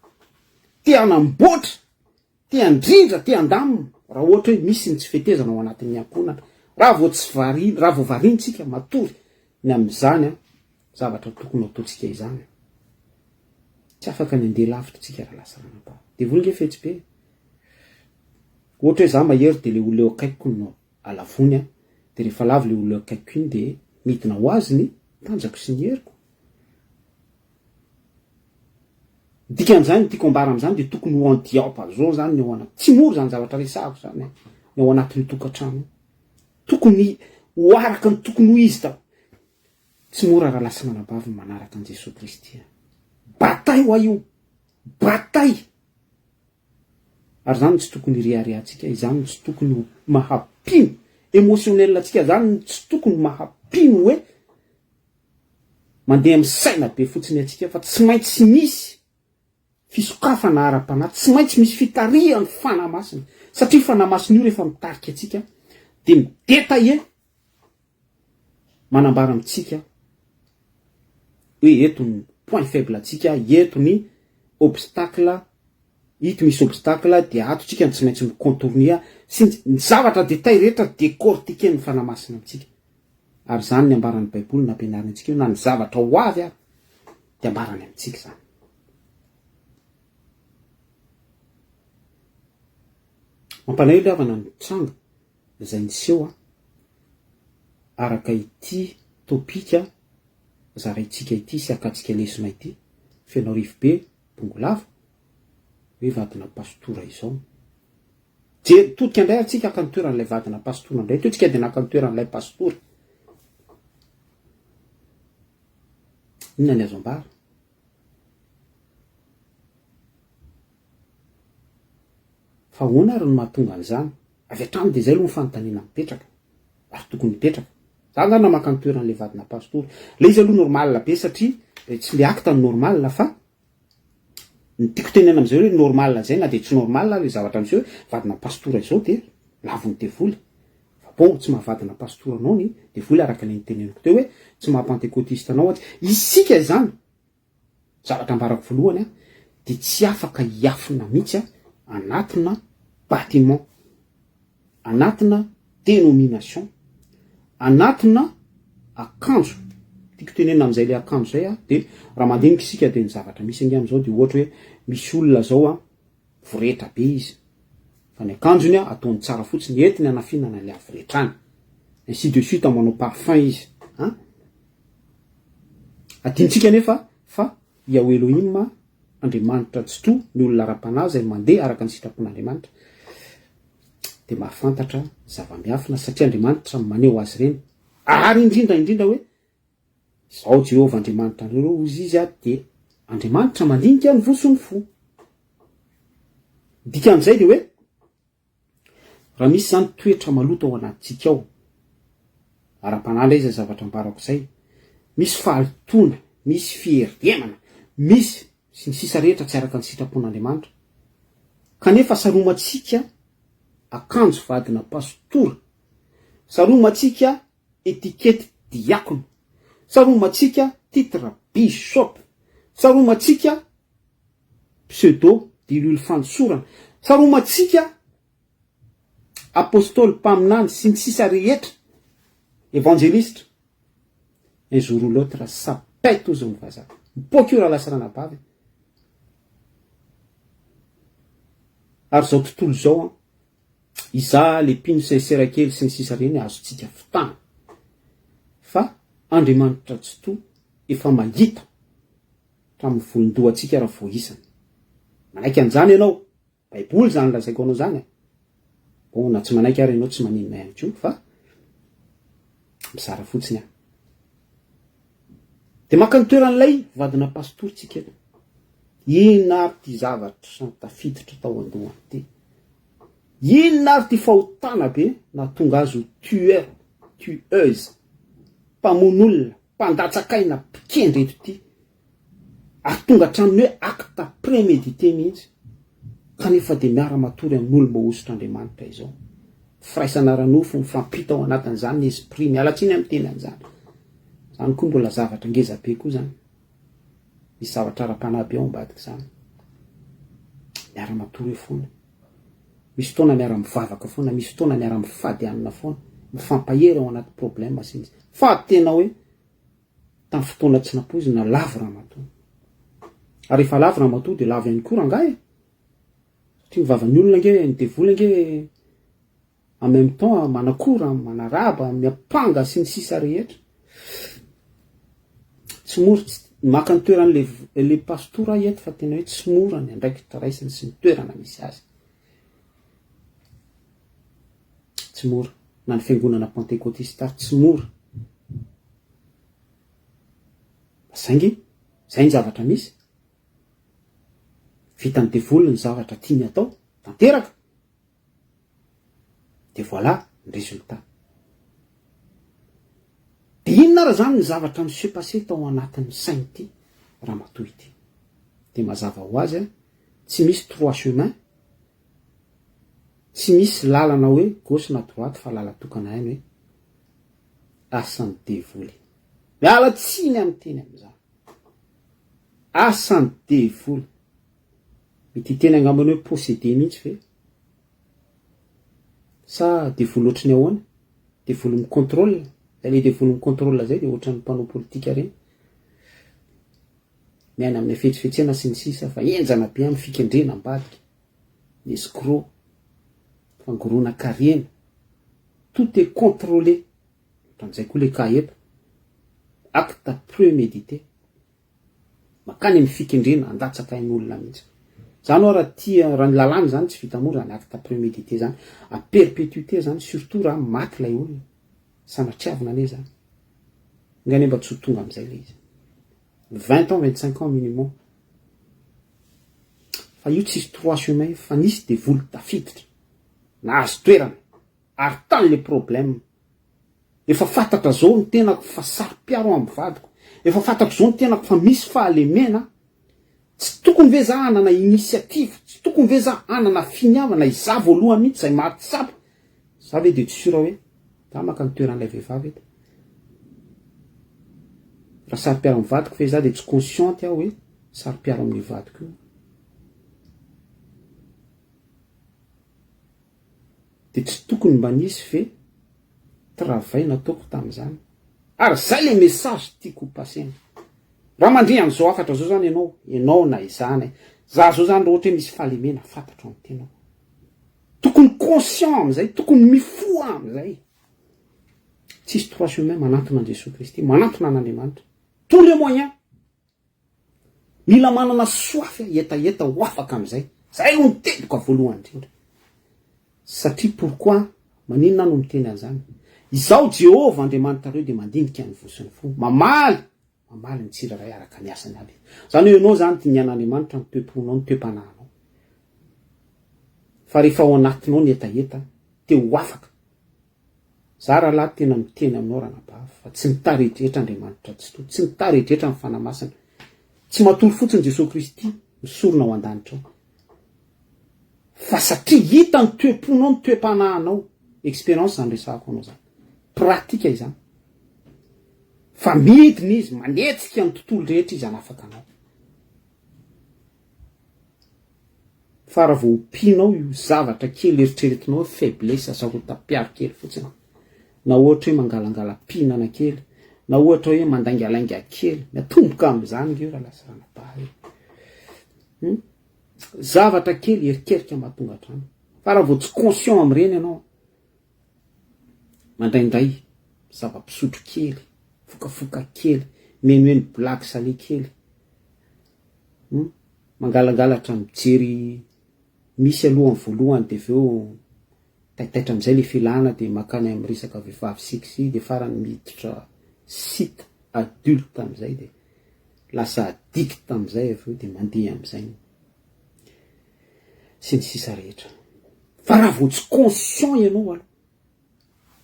te hanamboatra, te handrindra, te handamina. Raha ohatra hoe misy ny tsy fetezana ao anatin'ny ankonana, raha vao tsy varina, raha vao varintsika matory ny am'izany zavatra tokony ataotsika izany. Tsy afaka ny andeha lavitra tsika raha lasa ranaba. Devoly nge fetsy be. Ohatra hoe za mahery de le olo eo akaikiko no alavony de rehefa lavy le olo eo akaikiko iny de midina ho azy ny tanjako sy ny heriko. Dikan'izany tiako ambara am'izany de tokony ho andiapazo zany ny ao anaty. Tsy moro zany zavatra resahako zany ny ao anatin'ny tokantrano. Tokony ho araka ny tokony ho izy tao. Tsy mora raha lasa manabavy manaraka an Jesosy Kristy. Batay ho io. Batay. Ary zany tsy tokony riariatsika, izany tsy tokony ho mahapino émotionnel atsika, zany tsy tokony mahapino hoe mandeha amin'ny saina be fotsiny atsika, fa tsy maintsy misy fisokafana ara-panahy tsy maintsy misy fitarihan'ny fanamasina satria fanamasina io rehefa mitarika atsika de mideta manambara amitsika hoe eto ny point faible atsika, eto ny obstacle, ito misy obstacle de ato tsika tsy maintsy micontourner sy ny zavatra détail rehetra décortiquer ny fanamasina amitsika. Ary zany ny ambaran'ny baiboly nampianariny antsika io na ny zavatra ho avy ary de ambarany amitsika zany. Mampanay lavana ny tranga izay niseho araka ity topika zaraitsika ity sy akatsika lesona ity fenao rivo be bongolava hoe vadina pastora izao. Je todika indray atsika aka ny toeran'ilay vadina pastora indray toetsika de naka ny toeran'ilay pastora. Inona ny azo ambara? Fa hoana ary no mahatonga an'izany? Avy hatrany de zay aloha ny fanontaniana mipetraka ary tokony mipetraka. Za zany namaka ny toeran'ilay vadina pastora. Le izy aloha normal be satria tsy le acte ny normal fa ny tiako tenena am'izay hoe normal zay na de tsy normal le zavatra miseho vadina pastora izao de lavony devoly. Fa bon tsy mahavadina pastora anao ny devoly araka ny teneniko teo hoe tsy maha-pentecôtiste anao aty. Isika izany zavatra ambarako voalohany de tsy afaka hiafina mihitsy anatina bâtiment, anatina dénomination, anatina akanjo. Tiako tenena am'izay le akanjo zay de raha mandinika isika de ny zavatra misy angamba zao de ohatra hoe misy olona zao voretra be izy fa ny akanjony ataony tsara fotsiny entiny anafinana le avoretrany ainsi de suite manao parfum izy adintsika nefa fa Yahweh Elohim Andriamanitra tsy to ny olona ara-panahy zay mandeha araka ny sitrapon'Andriamanitra de mahafantatra zava-miafina satria Andriamanitra maneho azy reny. Ary indrindra hoe zao Jehovah Andriamanitra reo izy de Andriamanitra mandinika ny vosony fo. Dika am'izay de hoe raha misy zany toetra maloto ao anatintsika ao ara-panahy indray zay zavatra ambarako zay, misy fahalitoana, misy fiheriemana, misy sy ny sisa rehetra tsy araka ny sitrapon'Andriamanitra kanefa saromatsika akanjo vadina pastora, saromatsika etikety diakona, saromatsika titre bishop, saromatsika pseudo dilule fandosorana, saromatsika apôstôly mpaminany sy ny sisa rehetra évangéliste. Un jour ou l'autre ça pète aux hommes vazaha mipoaka io raha lasa ranabavy. Ary zao tontolo zao iza le pino serakely sy ny sisa reny azotsika fitana fa Andriamanitra tsy to efa mahita hatramin'ny volondohantsika raha voaisany. Manaiky an'izany ianao baiboly zany lazaiko anao zany bon na tsy manaiky ary ianao tsy maninona ihany koa fa mizara fotsiny de maka ny toeran'ilay vadina pastora tsika eto. Inona ary ty zavatra tafiditra tao andohany ty? Inona ary ty fahotana be na tonga azy ho tueur, tueuse, mpamon'olona, mpandatsakaina, mpikendry eto ty ary tonga hatraminy hoe acte prémédité mihitsy kanefa de miara-matory amin'olo mahosotr'Andriamanitra izao. Firaisana ranofo mifampita ao anatin'izany ny esprit mialatsiny amin'ny teny an'izany. Zany koa mbola zavatra ngeza be koa zany. Misy zavatra ara-panahy be ao ambadika zany. Miara-matory foana. Misy fotoana miara-mivavaka foana, misy fotoana miara-mifady anina foana, mifampahery ao anaty problème sy izy. Fa tena hoe tamin'ny fotoana tsy nampoizina lavo ramatoa. Ary rehefa lavo ramatoa de lavo ihany koa rangahy. Satria mivavan'ny olona nge ny devoly nge en même temps manakora, manaraba, miapanga sy ny sisa rehetra. Tsy mora maka ny toeran'le pastora eto fa tena hoe tsy mora ny andraikitra raisiny sy ny toerana misy azy. Tsy mora na ny fiangonana pentecôtiste tsy mora. Saingy zay ny zavatra misy. Vitany devoly ny zavatra tiany atao, tanteraka. De voilà ny résultat. De inona ara zany ny zavatra miseho passé tao anatin'ny sainy ity ramatoa ity? De mazava ho azy tsy misy trois chemin, tsy misy lalana hoe gauche na droite fa lala tokana hainy hoe asan'ny devoly. Miala tsiny amin'ny teny amin'izany. Asan'ny devoly. Mety teny angambany hoe possédé mihitsy ve? Sa devoly ohatrany ahoana? Devoly micontrôle. Zay le devoly micontrôle zay de ohatran'ny mpanao politika reny. Miaina amin'ny fetsifetsena sy ny sisa fa enjana be amin'ny fikendrena ambadika. Escroc, fangorona karena. Tout est contrôlé. Ohatran'izay koa le cas eto. Acte prémédité. Makany amin'ny fikendrena andatsaka ain'olona mihitsy. Zany raha tia raha ny lalàna zany tsy vita mora zany acte prémédité zany. À perpétuité zany surtout raha maty lay olona. Sanatriavina ane zany. Ngany mba tsy ho tonga amin'izay le izy. 20 ans, 25 ans minimum. Fa io tsisy trois chemin fa nisy devoly tafiditra. Nahazo toerana. Ary tany le problème. Efa fantatra zao ny tenako fa saro-piaro amin'ny vadiko. Efa fantatra zao ny tenako fa misy fahalemena. Tsy tokony ve za hanana initiative, tsy tokony ve za hanana finiavana iza voalohany mihitsy zay maty tsapa. Za ve de tsy sura hoe za maka ny toeran'ilay vehivavy eto. Raha saro-piaro amin'ny vadiko fe za de tsy consciente aho hoe saro-piaro amin'ny vadiko io. De tsy tokony mba nisy ve travail nataoko tamin'izany. Ary zay le message tiako pasena. Raha mandre an'izao afatra zao zany ianao na izany. Za zao zany ohatra hoe misy fahalemena fantatro amin'ny tenao. Tokony conscient amin'izay, tokony mifoha amin'izay. Tsisy trois chemin manantona an' Jesosy Kristy, manantona an'Andriamanitra. Tous les moyens. Mila manana soify etaeta ho afaka amin'izay. Zay no mitediko voalohany indrindra. Satria pourquoi maninona no miteny an'izany? Izao Jehova Andriamanitra reo de mandinika ny vosiny fo. Mamaly ny tsirairay araka ny asany aby. Zany hoe ianao zany tinian'Andriamanitra ny toe-ponao, ny toe-panahinao. Fa rehefa ao anatinao ny etaeta, te ho afaka. Za raha lahy tena miteny aminao ranabavy fa tsy mitarehetra Andriamanitra tsy mitarehetra ny fanamasina. Tsy matory fotsiny Jesosy Kristy misorona ao an-danitra ao. Fa satria hita ny toe-ponao, ny toe-panahinao. Expérience zany resahako anao zany. Pratika izany. Fa midina izy, manetsika ny tontolo rehetra izy anafaka anao. Fa raha vao ompianao io zavatra kely eritreretinao faiblesse sarotam-piaro kely fotsiny. Na ohatra hoe mangalangala-pihinana kely, na ohatra hoe mandangalangaa kely, natomboka amin'izany io raha lasa ranapaha. Zavatra kely erikerika mahatonga hatrany. Fa raha vao tsy conscient amin'ireny ianao, mandraindray zava-pisotro kely, fokafoka kely, menomeno blague salé kely. Mangalangalatra mijery misy alohany voalohany de veo taitaitra amin'izay le filana de makany amin'ny resaka vehivavy sexy de farany miditra site adulte amin'izay de lasa addict amin'izay aveo de mandeha amin'izay. Sy ny sisa rehetra. Fa raha vao tsy conscient ianao aloha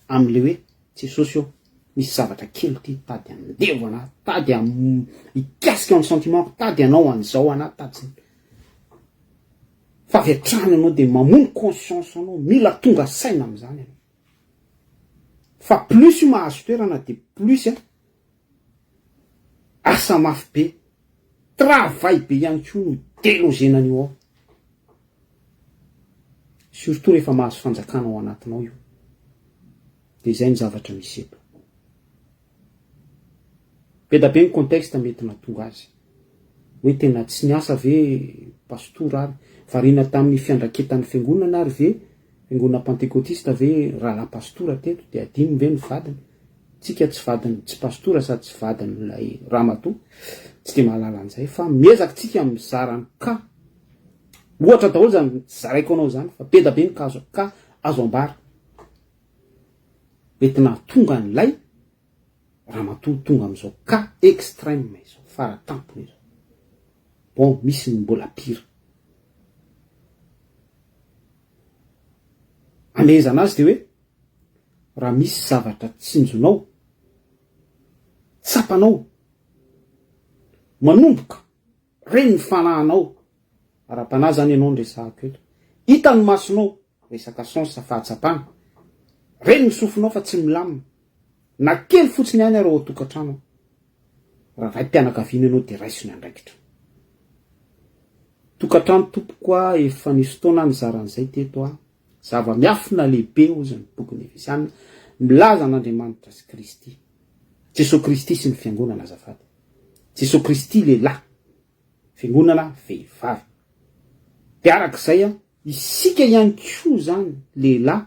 amin'le hoe Jesosy io misy zavatra kely ty tady amin'devo ana, tady ikasika amin'ny sentiment, tady anao an'izao ana, tady. Fa vetrany anao de mamono conscience anao, mila tonga saina amin'izany. Fa plus io mahazo toerana de plus asa mafy be, travail be ihany koa no délogenan'io ao. Surtout rehefa mahazo fanjakana ao anatinao io. De zay ny zavatra misy eto. Be da be ny contexte mety natonga azy. Hoe tena tsy niasa ve pastora ary, variana tamin'ny fiandraketan'ny fiangonana ary ve, fiangonana pentecôtiste ve rahalahy pastora teto, de adino ve ny vadiny. Tsika tsy vadiny, tsy pastora sady tsy vadiny lay ramatoa, tsy de mahalala an'izay, fa miezaka tsika mizarany ka. Ohatra daholo zany zaraiko anao zany, fa be da be ny kazo ka azo ambara. Mety nahatonga an'ilay ramatoa tonga amin'izao ka extrême izao, faratampony izao. Bon, misy ny mbola pire. Amezana azy de hoe raha misy zavatra tsinjonao, tsapanao, manomboka, reny ny fanahinao, ara-panahy zany ianao nresahako eto. Hitany masonao resaka sens fahatsapana. Reny misofinao fa tsy milamina. Na kely fotsiny ihany ary ao tokantrano. Raha vai mpianakaviana ianao dia raisiny andraikitra. Tokantrano tompokoa efa nisy taona nizaran'izay teto a. Zava-miafina lehibe ozy ny boky ny Efesiana milaza an'Andriamanitra sy Kristy. Jesosy Kristy sy ny fiangonana azafady. Jesosy Kristy lehilahy, fiangonana vehivavy. Dia arak'izay a, isika ihany koa zany lehilahy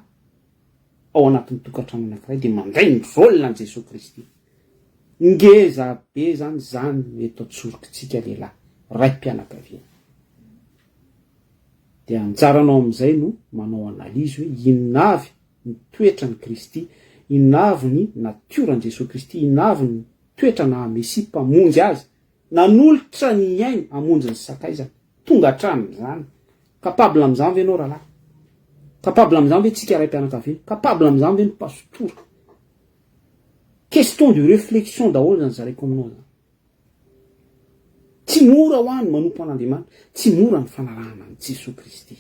ao anatin'ny tokantrano anankiray dia mandray ny rôle an Jesosy Kristy. Ngeza be zany eto antsorokitsika lehilahy, raim-pianakaviana. Dia anjaranao amin'izay no manao analizy hoe inona avy ny toetra ny Kristy, inona avy ny natioran'i Jesosy Kristy, inona avy ny toetra na Mesia mpamonjy azy, nanolotra ny ainy hamonjy ny sakaizany, tonga hatrany zany. Capable amin'izany ve ianao rahalahy? Capable amin'izany ve tsika raim-pianakaviana? Capable amin'izany ve ny pastora? Question de réflexion daholo zany zaraiko aminao zany. Tsy mora ho any manompo an'Andriamanitra, tsy mora ny fanarahana an Jesosy Kristy.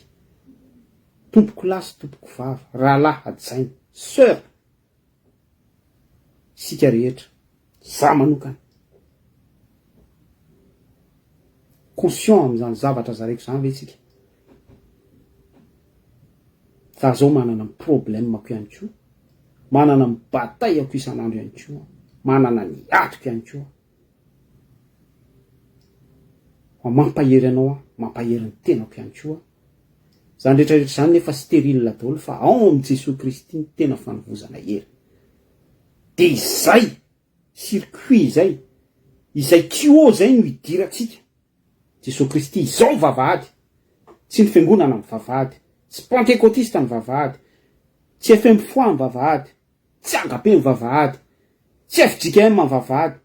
Tompoko lahy sy tompoko vavy, rahalahy adjaina, sœur, sika rehetra, za manokana. Conscient amin'izany zavatra zaraiko zany ve tsika? Fa zao manana ny problème ako ihany koa, manana ny bataille ako isan'andro ihany koa, manana ny atrika ihany koa. Mampahery anao, mampahery ny tenako ihany koa. Zany rehetrarehetra zany nefa stérile daholo fa ao amin'ny Jesosy Kristy ny tena fanovozana hery. Dia izay circuit izay tuyau zay no hidirantsika. Jesosy Kristy izao vavahady, tsy ny fiangonana ny vavahady, tsy pentecôtiste ny vavahady, tsy FM-foi ny vavahady, tsy agape ny vavahady, tsy FJKM ny vavahady,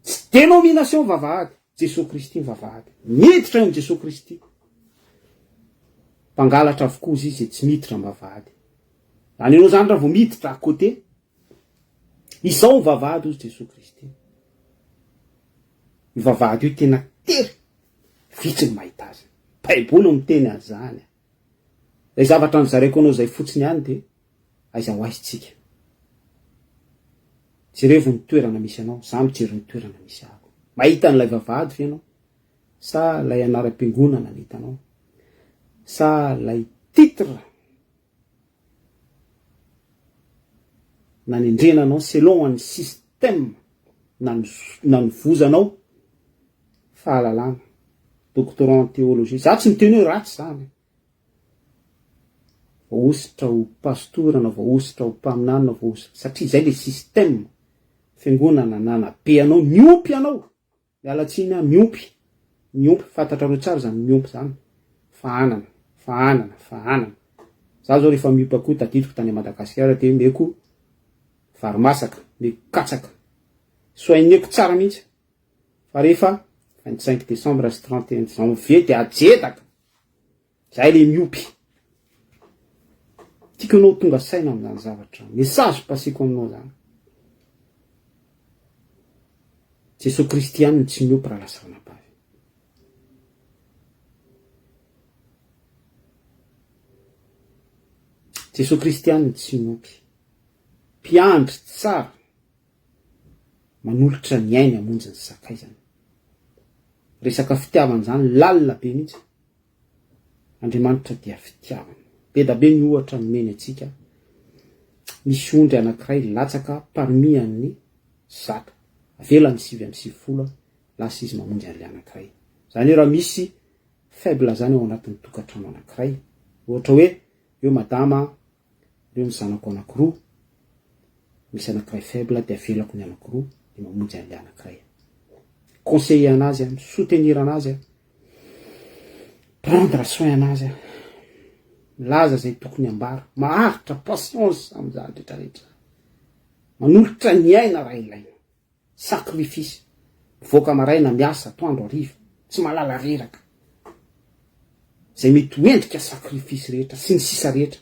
tsy dénomination vavahady, Jesosy Kristy ny vavahady. Miditra eo Jesosy Kristy. Mpangalatra avokoa izy tsy miditra ny vavahady. Zany ianao zany raha vao miditra à côté, izao ny vavahady ozy Jesosy Kristy. Ny vavahady io tena tery, vitsy ny mahita azy. Baiboly miteny azy zany. Zay zavatra nizaraiko anao zay fotsiny ihany dia aiza ho aizitsika. Jerevo ny toerana misy anao, za mijery ny toerana misy ako. Mahita n'ilay vavahady ve anao? Sa lay anaram-piangonana ny hitanao? Sa lay titre nanendrenanao selon ny système nanovozanao fahalalana, doctorat en théologie. Za tsy miteny hoe ratsy zany. Vaositra ho pastora na vaositra ho mpaminany na vaositra, satria zay le système fiangonana nanabe anao, miompy anao. Mialatsiny miompy, fantatrareo tsara zany miompy zany. Fahanana. Za zao rehefa miompy akoho tadidiko tany Madagasikara dia meko varimasaka, meko katsaka. Soaineko tsara mihitsy. Fa rehefa 25 décembre sy 31 janvier dia ajetaka. Zay le miompy. Tiako anao tonga saina amin'izany zavatra. Message pasiko aminao zany. Jesosy Kristy ihany no tsy miompy raha lasa fanapavy. Jesosy Kristy ihany no tsy miompy. Mpiandry tsara, manolotra ny ainy hamonjy ny sakaizany. Resaka fitiavana zany lalina be mihitsy. Andriamanitra dia fitiavana. Be da be ny ohatra nomeny atsika. Misy ondry anankiray latsaka parmi amin'ny zaka. Avela ny 7 lasa izy mamonjy an'ilay anankiray. Zany hoe raha misy faible zany ao anatin'ny tokantrano anankiray. Ohatra hoe, eo madama, eo ny zanako anankiroa, misy anankiray faible dia avelako ny anankiroa dia mamonjy an'ilay anankiray. Conseiller anazy, soutenir anazy, prendre soin anazy, milaza zay tokony ambara, maharitra patience amin'izany rehetrarehetra. Manolotra ny aina raha ilaina. Sacrifice. Mivoaka maraina miasa atoandro hariva, tsy malala reraka. Zay mety hoendrika sacrifice rehetra sy ny sisa rehetra.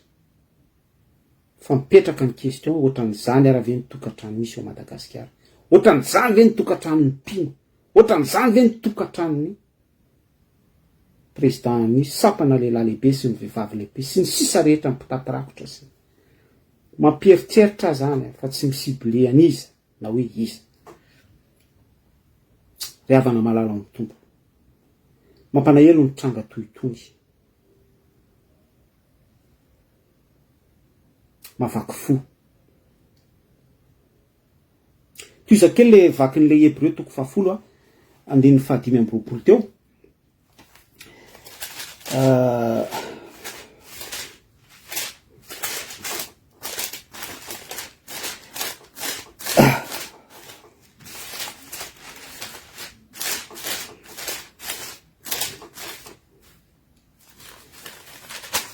Fa mipetraka ny question ohatran'izany ara ve ny tokantrano misy ao Madagasikara? Ohatran'izany ve ny tokantrano ny mpino? Ohatran'izany ve ny tokantrano ny président ny sapana lehilahy lehibe sy ny vehivavy lehibe sy ny sisa rehetra mipitapirakotra sy mampieritreritra zany fa tsy misible an'iza na hoe iza ry havana malala ny tompo mampanaelo ny tranga toytony mavaky fo toizakely le vakin'le Hébreu toko 10 andiny 5 teo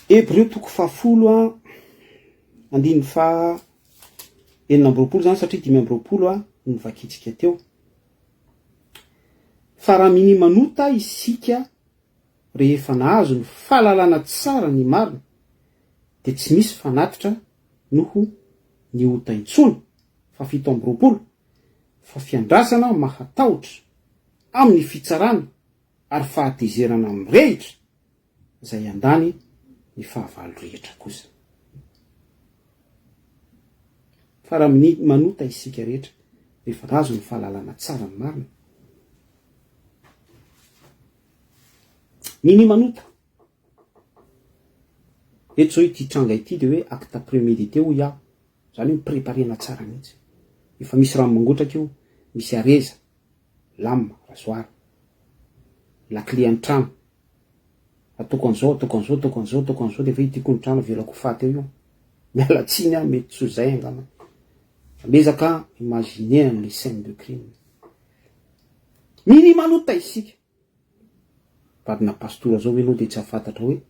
Hébreu toko 10 andiny 4 zany satria 5 ny vakitsika teo fa raha mini manota isika rehefa nahazo ny fahalalana tsara ny marina de tsy misy fanatitra noho ny ota intsony fa 7 fa fiandrasana mahatahotra amin'ny fitsarana ary fahatezerana mirehitra zay andany ny fahavalo rehetra kosa fa raha manota isika rehetra rehefa nahazo ny fahalalana tsara ny marina nini manota eto zao ity tranga ity de hoe acte prémédité ho iaho zany hoe préparena tsara mihitsy efa misy rano mangotraka io misy areza lame rasoir lakle an-trano atoko an'izao de fa itiko ny trano velako faty eo io mialatsiny a mety so zay angamba amezaka imaginer les scènes de crime mini manota isika vadina pastora zao enao de tsy afantatra hoe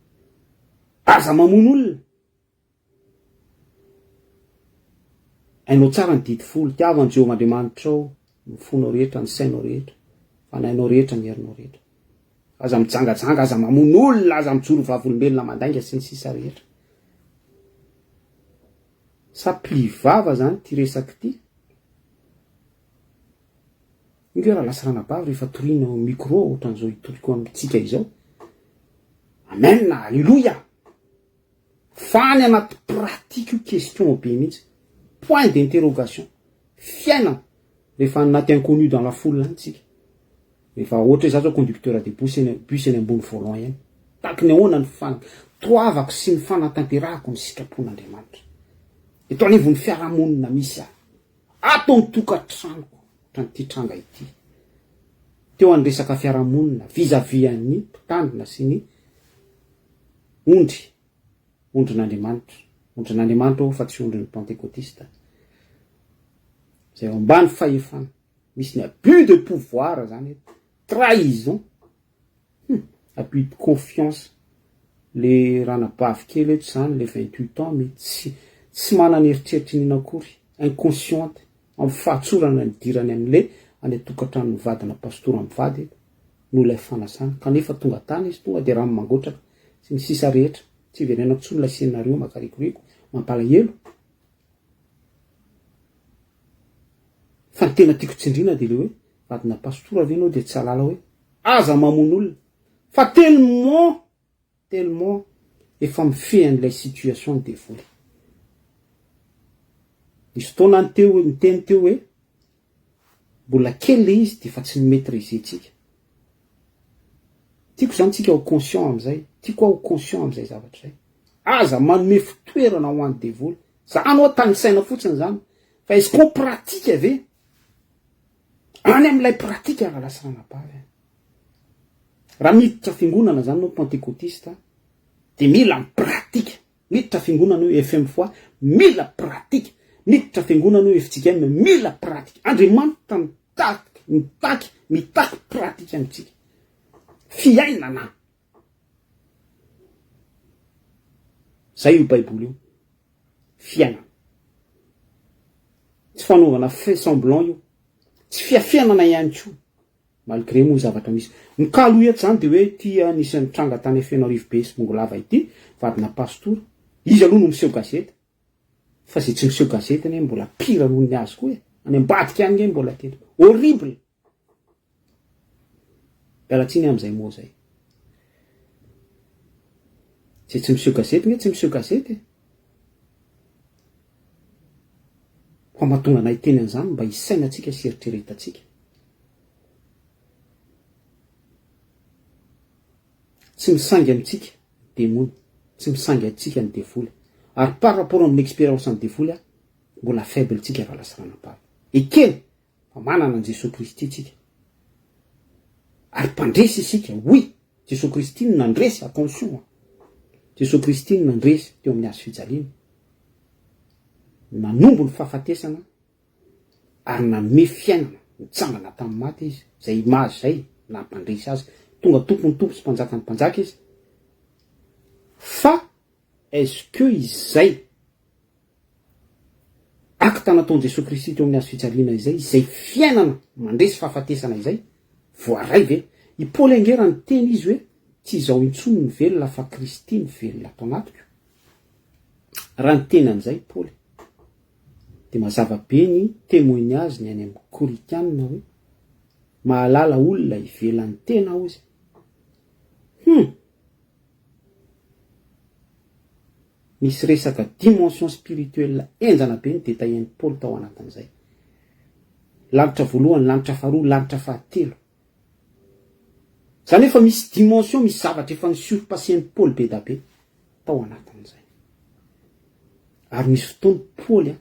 aza mamono olona ainao tsara ny didy folo tiavan'ny Jehovahandriamanitra ao ny fonao rehetra ny sainao rehetra fanainao rehetra ny herinao rehetra aza mijangajanga aza mamono olona aza mijoro vavolombelona mandainga sy ny sisa rehetra saplivava zany ty resaky ty inge raha lasarana bavy rehefa torina micro ohatran'izao itoriko amitsika izao amen alleluia fany anaty pratique io question be mihitsy point d'interrogation fiainana rehefa anaty inconnu dans la foule antsika rehefa ohatra za zao conducteur de bus eny ambony volant eny taky ny ahoana ny toavako sy ny fanatanterahako ny sitrapon'Andriamanitra eto anivon'ny fiarahamonina misy ato ny tokantranoko ty tranga ity teo any resaka fiarahamonina vis-à-vis ny mpitandrina sy ny ondrin'Andriamanitra fa tsy ondrin'ny pentecôtiste zay ambany fahefana misy ny abus de pouvoir zany trahison abus de confiance le ranabavy kely eto zany le 28 ans mais tsy manana eritreritry ninakory inconsciente amin'ny fahatsorana ny dirany amin'le any atokantrano vadina pastora mivady no ilay fanasana kanefa tonga tany izy tonga de rano mangotraka sy ny sisa rehetra tsy verenako tsony ilay scénario makarikoriko mampalahelo fa ny tena tiako tsindrina de le hoe vadina pastora ve anao de tsy alala hoe aza mamono olona fa tellement efa mifehan'ilay situation ny devoly nisy fotoana ny teny teo hoe mbola kely le izy de fa tsy maîtriser tsika tiako zany tsika ho conscient am'izay tiako ho conscient am'izay zavatra zay aza manome fitoerana ho an'ny devoly zany oa tany saina fotsiny zany fa izy qu'on pratique ave any am'ilay pratique raha lasarana bavy raha miditra fingonana zany no pentecôtiste de mila pratique miditra fingonana io FM fois mila pratique miditra fingonana io efitsika mila pratique Andriamanitra mitaky pratique amitsika fiainana zay io baiboly io fiainana tsy fanaovana fait semblant io tsy fiafianana ihany ko malgré moa zavatra misy mikalo eto zany de hoe ty anisan'ny tranga tany Fianarivo be sy Mongolava ity vadina pastora izy aloha no miseho gazety fa zay tsy miseho gazety ane mbola pire noho ny azy koa any ambadika any nge mbola telo horrible belatsiny am'izay moa zay tsy miseho gazety, tsy miseho gazety. Fa mahatonga anay teny an'izany mba hisainatsika sy eritreretantsika. Tsy misangy amintsika demony, tsy misangy amintsika ny devoly. Ary par rapport amin'ny expérience ny devoly, mbola faible tsika raha lasa ranam-bava. Ekeny fa manana an Jesosy Kristy tsika. Ary mpandresy isika, oui, Jesosy Kristy nandresy, attention. Jesosy Kristy nandresy teo amin'ny hazo fijaliana. Nanombo ny fahafatesana ary nanome fiainana, nitsangana tamin'ny maty izy, zay image zay nampandresy azy, tonga tompony tompo sy mpanjaka ny mpanjaka izy. Fa est-ce que izay acte nataon'i Jesosy Kristy teo amin'ny hazo fijaliana izay fiainana mandresy fahafatesana izay voaray ve? I Paoly angera ny teny izy hoe tsy izao intsony ny velona fa Kristy ny velona ato anatiko. Raha ny teny an'izay Paoly de mazava be ny témoignage ny any amin'ny Korinthiana hoe mahalala olona ivelan'ny tena ozy. Misy resaka dimension spirituelle enjana be ny détaillé Paul tao anatin'izay. Lanitra voalohany, lanitra faharoa, lanitra fahatelo. Zany efa misy dimension, misy zavatra efa nisurpassen'ny Paul be da be tao anatin'izay. Ary misy fotoany Paul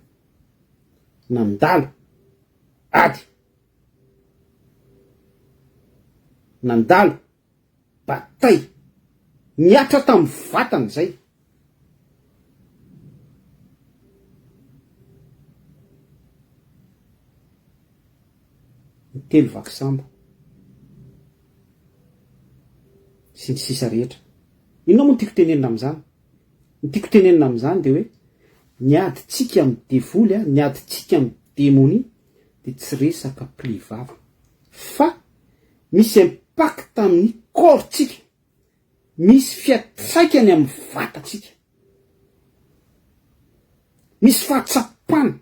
nandalo ady, nandalo batay, niatra tamin'ny vatany zay. Telo vakisambo sy ny sisa rehetra. Inona moa tiako tenenina amin'izany? Ny tiako tenenina amin'izany de hoe niaditsika amin'ny devoly, niaditsika amin'ny démonie de tsy resaka pli vava, fa misy impact amin'ny corpstsika, misy fiantraikany amin'ny vatatsika, misy fahatsapana.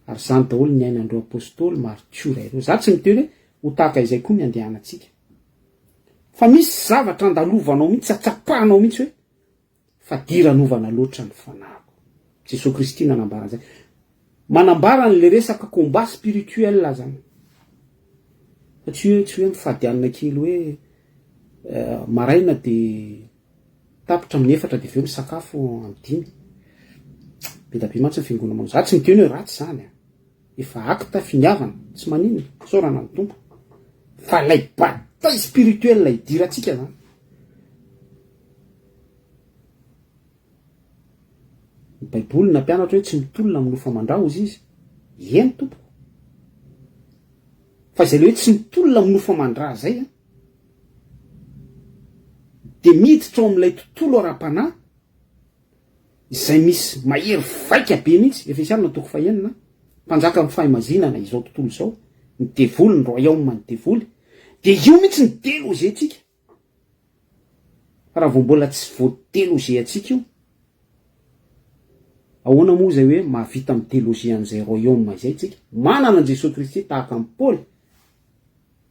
Ary zany daholo ny ainandreo apôstôly martyra ireo. Za tsy miteny hoe ho tahaka izay koa ny andehanantsika. Fa misy zavatra andalovanao mihitsy, atsapahanao mihitsy hoe fa diranovana loatra ny fanahiko. Jesosy Kristy nanambara an'izay. Manambara n'le resaka combat spirituel zany. Fa tsy hoe mifadianana kely hoe maraina de tapitra amin'ny 4 de aveo misakafo amin'ny 5. Be da be mantsy ny fiangonana manao. Za tsy miteny hoe ratsy zany. Efa acte finiavana, tsy manino, saorana ny tompo. Fa lay bataille spirituelle lay diratsika zany. Ny Baiboly nampianatra hoe tsy mitolona amin'ny nofamandraozy izy. Eny tompo. Fa izay le hoe tsy mitolona amin'ny nofamandra zay de miditra ao amin'ilay tontolo ara-panahy izay misy mahery vaika be mihitsy. Efesiana toko 9, mpanjaka amin'ny fahimazinana izao tontolo izao, ny devoly, ny royaume ny devoly. De io mihitsy ny déloger-tsika. Raha vao mbola tsy voadeloger atsika io, ahoana moa zay hoe mahavita midéloger an'izay royaume izay tsika? Manana Jesosy Kristy tahaka amin'ny Paoly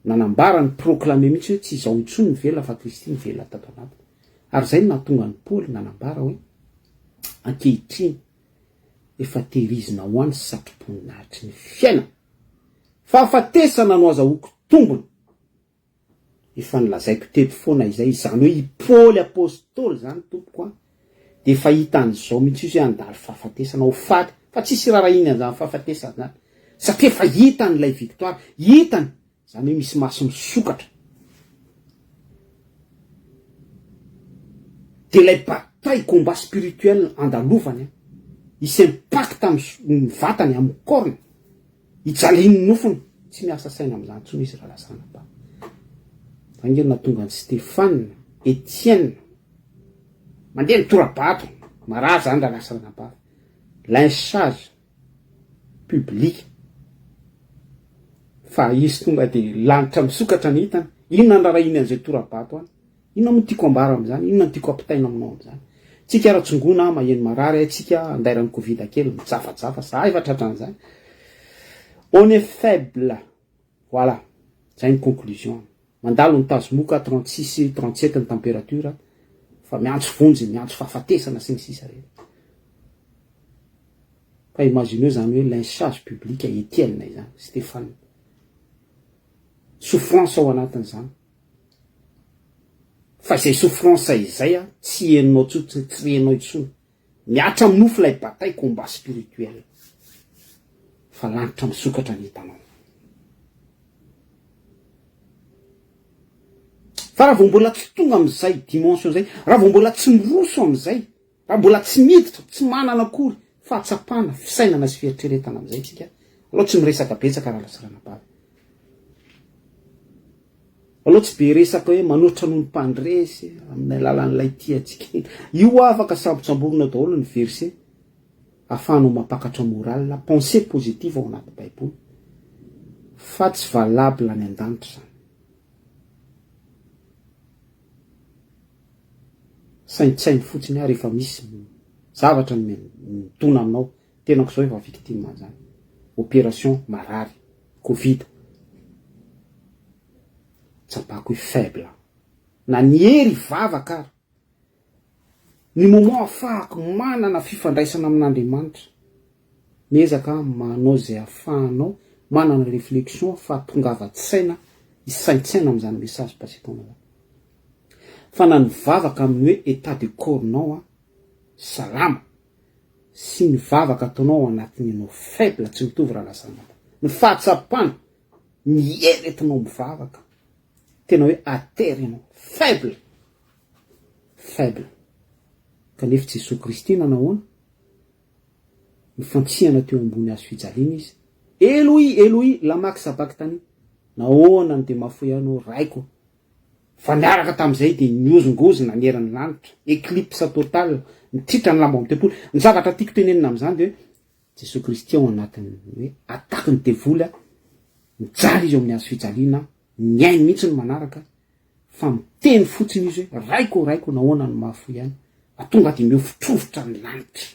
nanambara ny proclamer mihitsy hoe tsy izao intsony ny velona fa Kristy ny velona tato anatiko. Ary zay no nahatonga ny Paoly nanambara hoe ankehitriny efa tehirizina ho any satroponinahitry ny fiaina, fahafatesana no azahoako tombony. Efa nilazaiko teto foana izay, izany hoe i Paoly apôstôly zany tompoko de efa hita an'izao mihitsy izy hoe andalo fahafatesana ho faty, fa tsisy rarahiny an'izany fahafatesana zany. Satria efa hitany ilay victoire, hitany, zany hoe misy maso misokatra. De lay bataille combat spirituel andalovany, isy impact amin'ny vatany, amin'ny corne, hijaliny nofony, tsy miasa saina amin'izany tsony izy raha lasana ba. Angely natonga ny Stéphane, Étienne, mandeha mitorabato, maraha zany raha lasana ba. Lynchage public. Fa izy tonga de lanitra misokatra ny hitany. Inona nrarahiny an'izay torabato any? Inona mo tiako ambara amin'izany? Inona tiako ampitaina aminao amin'izany? Tsika ratsongona maheno marary, tsika andairan'ny Covid kely mijafajafa, za efa tratran'izany. On est faible. Voilà. Zay ny conclusion. Mandalo ny tazomoka 36, 37 ny température. fa miantso vonjy, miantso fahafatesana sy ny sisa rehetra. Fa imagineo zany hoe lynchage public Etienne zany, Stéphane. Souffrance ao anatin'izany. Fa izay souffrance izay tsy henonao tsotra, tsy renao intsony. Miatra amin'ny nofo ilay bataille combat spirituel. Fa lanitra misokatra ny hitanao. Fa raha vao mbola tsy tonga amin'izay dimension zay, raha vao mbola tsy miroso amin'izay, raha mbola tsy miditra, tsy manana akory fahatsapana, fisainana sy fieritreretana amin'izay tsika, aloha tsy miresaka betsaka raha lasirana-bavy. Aloha tsy be resaka hoe manoatra noho ny mpandresy amin'ny alalan'ilay tiatsika. Io afaka sambotsamborina daholo ny verset ahafahanao mapakatra moral, pensée positive ao anaty Baiboly. Fa tsy valable any an-danitra zany. Saintsainy fotsiny rehefa misy zavatra mitona aminao, tenako zao efa victime zany. Opération marary, Covid. Tsapako hoe faible. Na ny hery vavaka ary. Ny moment ahafahako manana fifandraisana amin'Andriamanitra. Miezaka manao zay ahafahanao, manana réflexion fa tongava-tsaina, isaintsaina amin'izany message passé taonao. Fa na ny vavaka amin'ny hoe état de corps-nao salama, sy ny vavaka ataonao anatin'ny anao faible, tsy mitovy raha lasana. Ny fahatsapana, ny eretinao mivavaka, tena hoe atery ianao, faible. Faible. Kanefa tsy Jesosy Kristy nahoana, mifantsihana teo ambony hazo fijaliana izy. Eloi, Eloi, lama sabachthani. Nahoana dia mahafoy anao raiko. Fa niaraka tamin'izay dia niozongozona nieran'ny lanitra, éclipse total, mitritra ny lamba amin'ny tempolo. Ny zavatra tiako tenenina amin'izany dia hoe Jesosy Kristy ao anatin'ny hoe ataky ny devoly, mijaly izy ao amin'ny hazo fijaliana, miainy mihitsy ny manaraka, fa miteny fotsiny izy hoe raiko nahoana ny mahafoy any. Atonga dia miofitrofotra ny lanitra.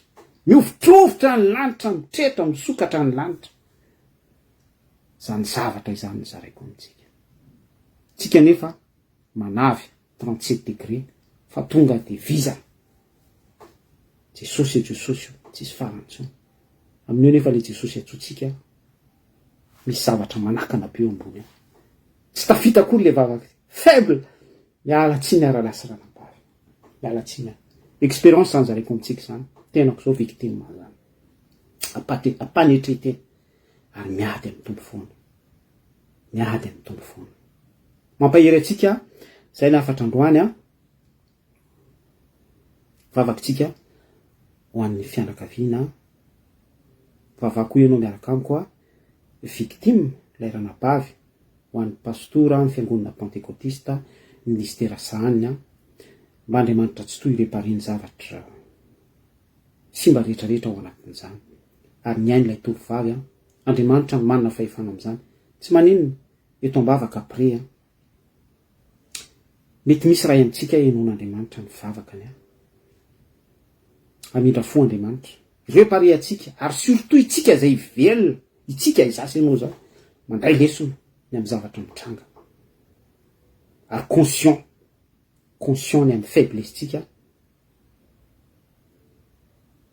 Miofitrofotra ny lanitra, mitreta, misokatra ny lanitra. Zany zavatra izany zaraiko amintsika. Tsika nefa manavy 37 degré fa tonga dia viza. Jesosy tsisy farantsony. Amin'io nefa le Jesosy atsotsika misy zavatra manakana be eo ambony. Tsy tafita akory le vavaka. Faible. Miala tsiny ara-lasirana-bavy. Miala tsiny. Expérience zany zaraiko amintsika zany. Tenako zao victime zany. Ampanetrete ary miady amin'ny tombo foana. Miady amin'ny tombo foana. Mampahery atsika zay nafatra androany vavakitsika ho an'ny fianakaviana. Vavako ianao miaraka amiko victime lairanabavy ho an'ny pastora ny fiangonana pentecôtista ministera sahaniny mba Andriamanitra tsy toy repariny zavatra simba rehetrarehetra ao anatin'izany. Ary ny ainy ilay tovovavy Andriamanitra manana fahefana amin'izany. Tsy maninona eto ambavaka après mety misy raha amintsika enon'Andriamanitra ny vavakany amindra fo Andriamanitra repare atsika ary surtout itsika zay velona, itsika izasy enao zao mandray lesona ny amin'ny zavatra mitranga ary conscient ny amin'ny faiblesse tsika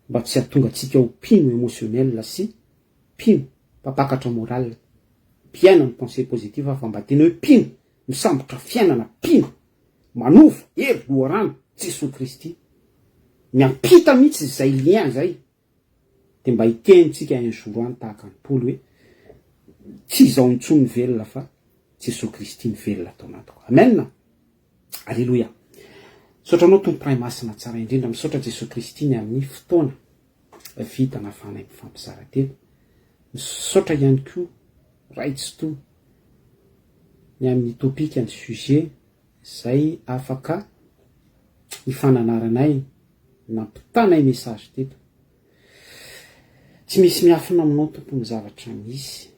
mba tsy hahatonga atsika ho pino émotionnel sy pino mpapakatra moral, piaina ny pensée positive fa mba tena hoe pino misambotra fiainana, pino manova hery loharano Jesosy Kristy miampita mihitsy zay lien zay dia mba hitenitsika injoroany tahaka ny polo hoe tsy izao intsony velona fa Jesosy Kristy ny velona atao anatiko. Amen. Alléluia. Misaotra anao tompo-pray masina tsara indrindra, misaotra Jesosy Kristy ny amin'ny fotoana vita nafanay mifampizara telo. Misaotra ihany koa raitsy to ny amin'ny topika ny sujet zay afaka ifananaranay nampitanay message teto. Tsy misy miafina aminao tompo ny zavatra misy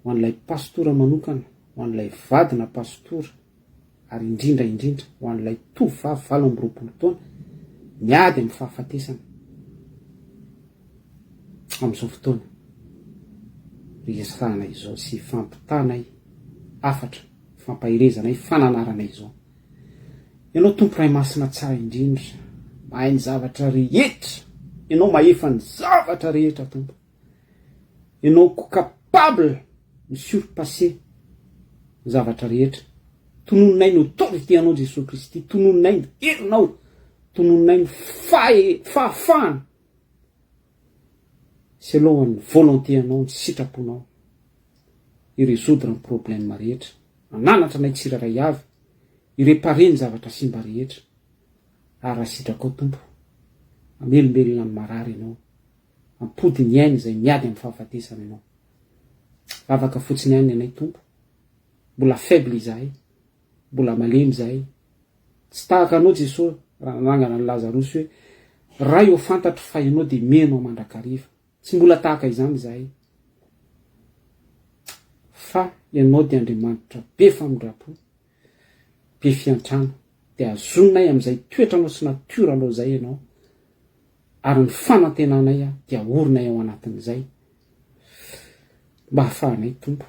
ho an'ilay pastora manokana, ho an'ilay vadina pastora ary indrindra ho an'ilay tovovavy 20 taona miady amin'ny fahafatesana amin'izao fotoana resahanay izao sy fampitanay afatra fampahirezanay fananaranay izao. ianao tompo ray masina tsara indrindra, mahay ny zavatra rehetra, ianao mahefa ny zavatra rehetra tompo, ianao ko capable ny surpasser ny zavatra rehetra. Tonononay ny autorité anao Jesosy Kristy, tonononay ny herinao, tonononay ny fahafahana selon ny volonté anao, ny sitraponao iresoudre ny problème rehetra, ananatra nay tsiraray avy, irepare ny zavatra simba rehetra. Raha sitrako tompo, amelombelona ny marary ianao, ampody ny ainy izay miady amin'ny fahafatesana ianao. Afaka fotsiny ihany anay tompo, mbola faible izahay, mbola malemy izahay, tsy tahaka anao Jesosy, raha nanangana ny Lazarosy hoe raha io fantatro fa ianao dia menao mandrakariva. Tsy mbola tahaka izany izahay, fa ianao dia Andriamanitra be famindrapo, be fiantrano, dia azononay amin'izay toetranao sy natioranao izay ianao, ary ny fanantenanay dia orinay ao anatin'izay, mba hahafahanay tompo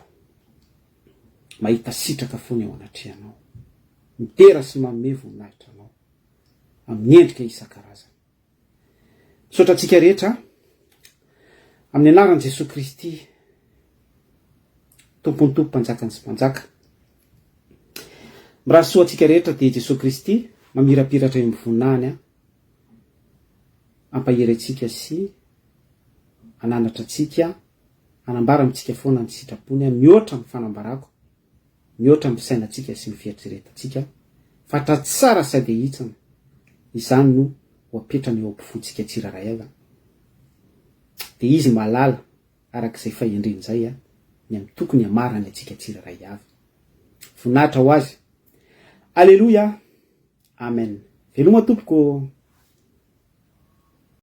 mahita sitraka foana eo anatrehanao, mitera sy manome voninahitra anao amin'ny endrika isan-karazany. Misaotra antsika rehetra amin'ny anaran'i Jesosy Kristy, tompony tompo, mpanjakany sy mpanjaka. Mirahasoa antsika rehetra dia Jesosy Kristy mamirapiratra eo amin'ny voninahiny ampahery antsika sy ananatra antsika, anambara amintsika foana ny sitrapony, mihoatra amin'ny fanambarako, mihoatra amin'ny sainantsika sy ny fieritreretantsika, fatra tsara sady hitsana. Izany no ho apetrany eo ampofontsika tsiraray avy, dia izy malala arak'izay fahendreny izay ny amin'ny tokony hamarany antsika tsiraray avy. Voninahitra ho azy. Alleluia, amen. Veloma tompoko.